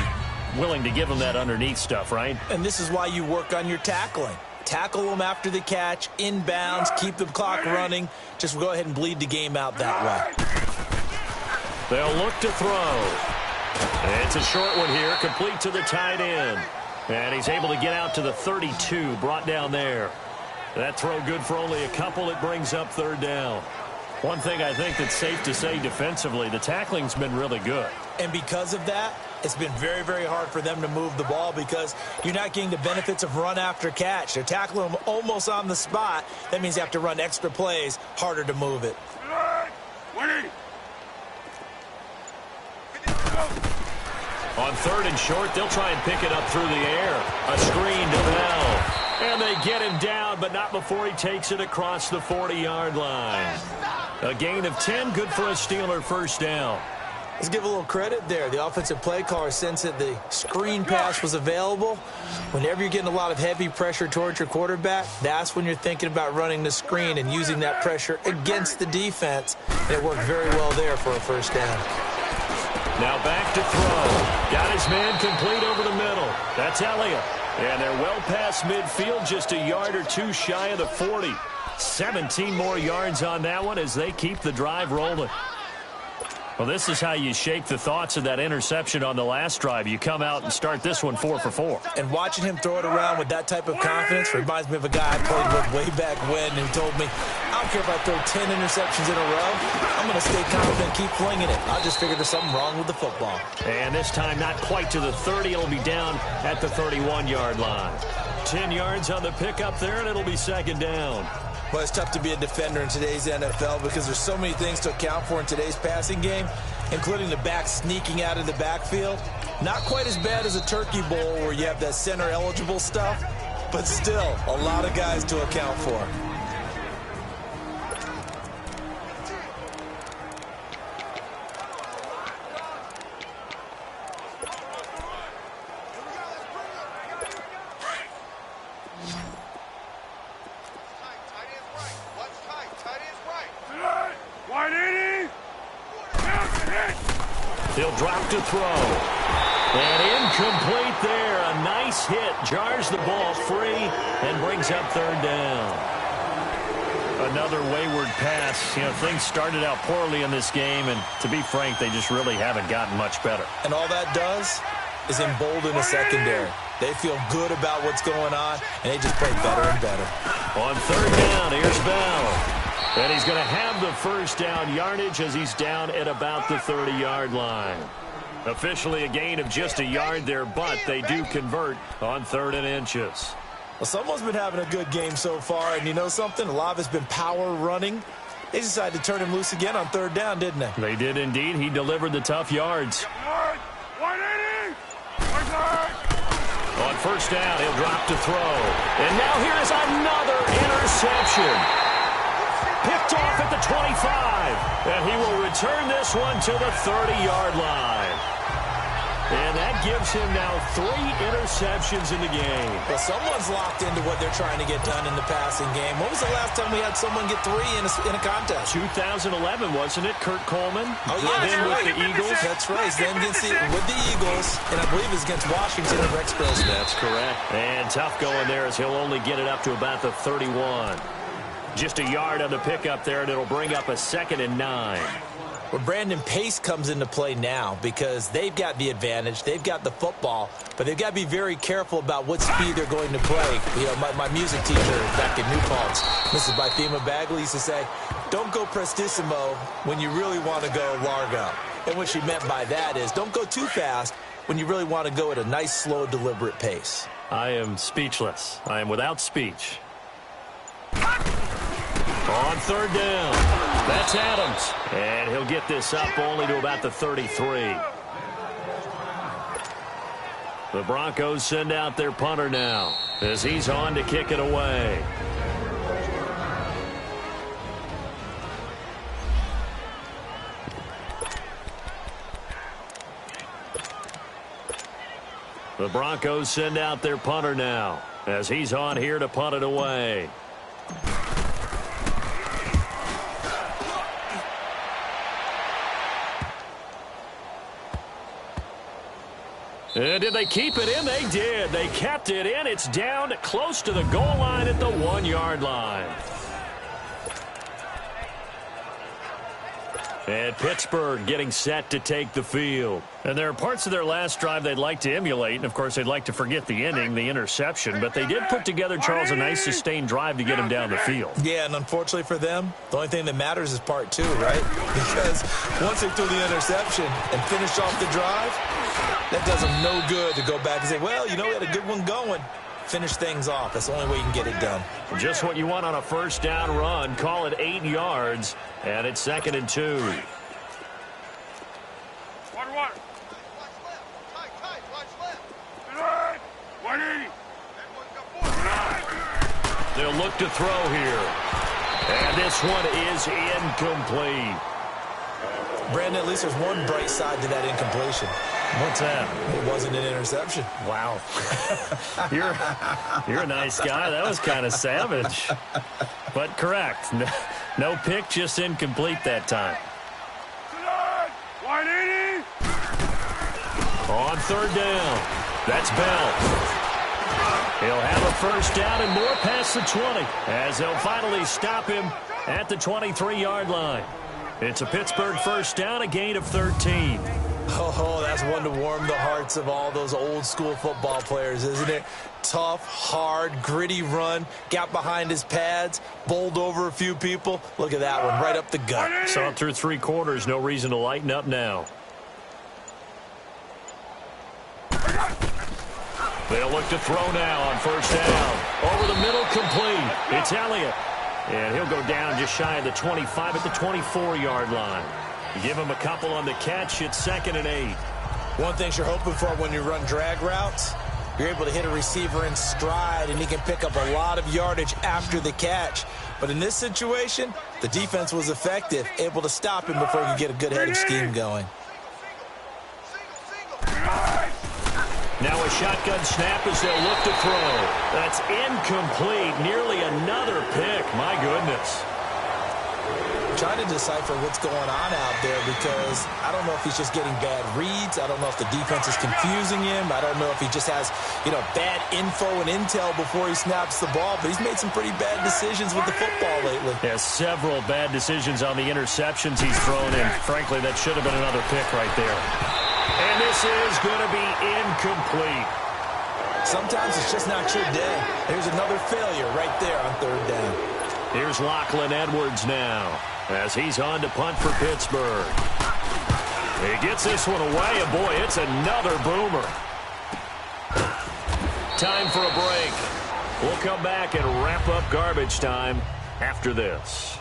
Willing to give him that underneath stuff, right? And this is why you work on your tackling. Tackle them after the catch, inbounds, keep the clock running. Just go ahead and bleed the game out that way. They'll look to throw. It's a short one here, complete to the tight end. And he's able to get out to the 32, brought down there. That throw good for only a couple. It brings up 3rd down. One thing I think that's safe to say defensively, the tackling's been really good. And because of that, it's been very, very hard for them to move the ball because you're not getting the benefits of run after catch. They're tackling them almost on the spot. That means you have to run extra plays, harder to move it. On 3rd and short, they'll try and pick it up through the air. A screen to Bell. And they get him down, but not before he takes it across the 40-yard line. A gain of 10, good for a Steeler first down. Let's give a little credit there. The offensive play caller, since that the screen pass was available, whenever you're getting a lot of heavy pressure towards your quarterback, that's when you're thinking about running the screen and using that pressure against the defense. And it worked very well there for a first down. Now back to throw. Got his man complete over the middle. That's Elliott. And they're well past midfield, just a yard or two shy of the 40. 17 more yards on that one as they keep the drive rolling. Well, this is how you shake the thoughts of that interception on the last drive. You come out and start this one 4 for 4. And watching him throw it around with that type of confidence reminds me of a guy I played with way back when who told me, I don't care if I throw 10 interceptions in a row. I'm going to stay confident and keep flinging it. I just figured there's something wrong with the football. And this time not quite to the 30. It'll be down at the 31-yard line. 10 yards on the pickup there, and it'll be second down. Well, it's tough to be a defender in today's NFL because there's so many things to account for in today's passing game, including the back sneaking out of the backfield. Not quite as bad as a turkey bowl where you have that center-eligible stuff, but still a lot of guys to account for. He'll drop to throw. And incomplete there. A nice hit. Jars the ball free and brings up third down. Another wayward pass. You know, things started out poorly in this game, and to be frank, they just really haven't gotten much better. And all that does is embolden the secondary. They feel good about what's going on, and they just play better and better. On third down, here's Bell. And he's going to have the first down yardage as he's down at about the 30-yard line. Officially a gain of just a yard there, but they do convert on 3rd and inches. Well, someone's been having a good game so far, and you know something? A lot of it's been power running. They decided to turn him loose again on 3rd down, didn't they? They did indeed. He delivered the tough yards. 180! On first down, he'll drop to throw. And now here is another interception. Picked off at the 25. And he will return this one to the 30-yard line. And that gives him now 3 interceptions in the game. Well, someone's locked into what they're trying to get done in the passing game. When was the last time we had someone get 3 in a contest? 2011, wasn't it? Kurt Coleman? Oh, yeah, then with the Eagles. That's right. Then with the Eagles, and I believe it's against Washington and Rex Grossman. That's correct. And tough going there as he'll only get it up to about the 31. Just a yard on the pickup there, and it'll bring up a 2nd and 9. Well, Brandon, pace comes into play now because they've got the advantage. They've got the football, but they've got to be very careful about what speed they're going to play. You know, my music teacher back in New Paltz, Mrs. Bythema Bagley, used to say, don't go prestissimo when you really want to go largo. And what she meant by that is don't go too fast when you really want to go at a nice, slow, deliberate pace. I am speechless. I am without speech. On 3rd down, that's Adams. And he'll get this up only to about the 33. The Broncos send out their punter now as he's on to kick it away. The Broncos send out their punter now as he's on here to punt it away. And did they keep it in? They did. They kept it in. It's down close to the goal line at the 1-yard line. And Pittsburgh getting set to take the field. And there are parts of their last drive they'd like to emulate. And, of course, they'd like to forget the inning, the interception. But they did put together, Charles, a nice sustained drive to get him down the field. Yeah, and unfortunately for them, the only thing that matters is part two, right? Because once they threw the interception and finished off the drive, that does them no good to go back and say, well, you know, we had a good one going. Finish things off. That's the only way you can get it done. Just what you want on a first down run. Call it 8 yards, and it's 2nd and 2. Water, water. Good. 180. They'll look to throw here. And this one is incomplete. Brandon, at least there's one bright side to that incompletion. What's that? It wasn't an interception. Wow. You're a nice guy. That was kind of savage. But correct. No pick, just incomplete that time. 180. On 3rd down. That's Bell. He'll have a first down and more past the 20 as they'll finally stop him at the 23-yard line. It's a Pittsburgh first down, a gain of 13. Oh, that's one to warm the hearts of all those old-school football players, isn't it? Tough, hard, gritty run, got behind his pads, bowled over a few people. Look at that one, right up the gut. Saw it through 3 quarters, no reason to lighten up now. They'll look to throw now on first down. Over the middle, complete. It's Elliott. And he'll go down just shy of the 25 at the 24-yard line. Give him a couple on the catch. It's 2nd and 8. One thing you're hoping for when you run drag routes, you're able to hit a receiver in stride, and he can pick up a lot of yardage after the catch. But in this situation, the defense was effective, able to stop him before he could get a good head of steam going. Now a shotgun snap as they'll look to throw. That's incomplete. Nearly another pick. My goodness. Trying to decipher what's going on out there because I don't know if he's just getting bad reads. I don't know if the defense is confusing him. I don't know if he just has, bad info and intel before he snaps the ball. But he's made some pretty bad decisions with the football lately. Yeah, several bad decisions on the interceptions he's thrown. And frankly, that should have been another pick right there. And this is going to be incomplete. Sometimes it's just not your day. There's another failure right there on 3rd down. Here's Lachlan Edwards now as he's on to punt for Pittsburgh. He gets this one away, and boy, it's another boomer. Time for a break. We'll come back and wrap up garbage time after this.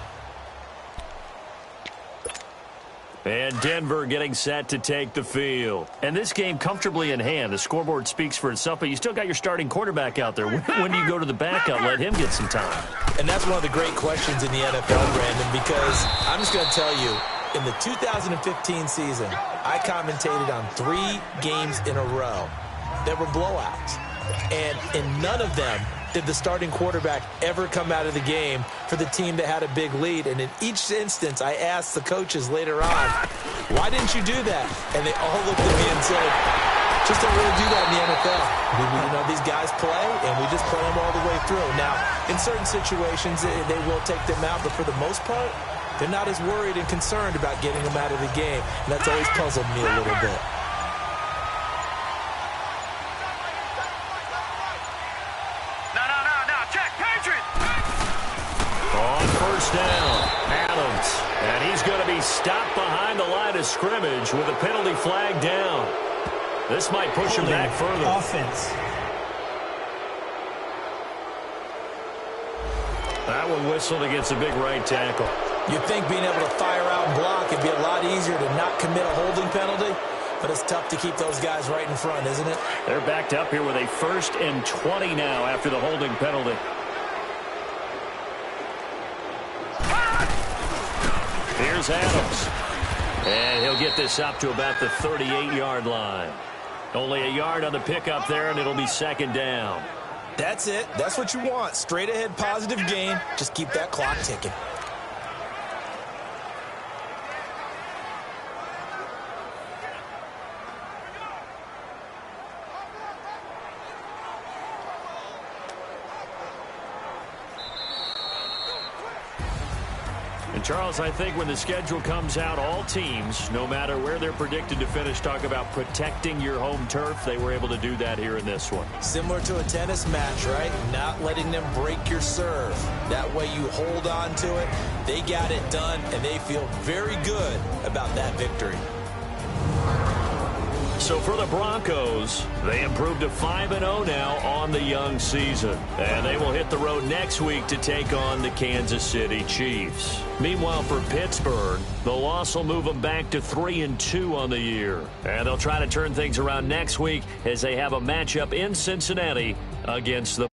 And Denver getting set to take the field. And this game comfortably in hand. The scoreboard speaks for itself, but you still got your starting quarterback out there. When do you go to the backup? Let him get some time. And that's one of the great questions in the NFL, Brandon, because I'm just going to tell you, in the 2015 season, I commentated on 3 games in a row that were blowouts. And in none of them did the starting quarterback ever come out of the game for the team that had a big lead. And in each instance, I asked the coaches later on, why didn't you do that? And they all looked at me and said, just don't really do that in the NFL. These guys play, and we just play them all the way through. Now, in certain situations, they will take them out, but for the most part, they're not as worried and concerned about getting them out of the game. And that's always puzzled me a little bit. Down, Adams, and he's going to be stopped behind the line of scrimmage with a penalty flag down. This might push him back further. Offense. That one whistled against a big right tackle. You'd think being able to fire out and block would be a lot easier to not commit a holding penalty, but it's tough to keep those guys right in front, isn't it? They're backed up here with a 1st and 20 now after the holding penalty. Here's Adams. And he'll get this up to about the 38-yard line. Only a yard on the pickup there, and it'll be 2nd down. That's it. That's what you want. Straight ahead, positive gain. Just keep that clock ticking. Charles, I think when the schedule comes out, all teams, no matter where they're predicted to finish, talk about protecting your home turf. They were able to do that here in this one. Similar to a tennis match, right? Not letting them break your serve. That way you hold on to it. They got it done, and they feel very good about that victory. So for the Broncos, they improved to 5-0 now on the young season. And they will hit the road next week to take on the Kansas City Chiefs. Meanwhile, for Pittsburgh, the loss will move them back to 3-2 on the year. And they'll try to turn things around next week as they have a matchup in Cincinnati against the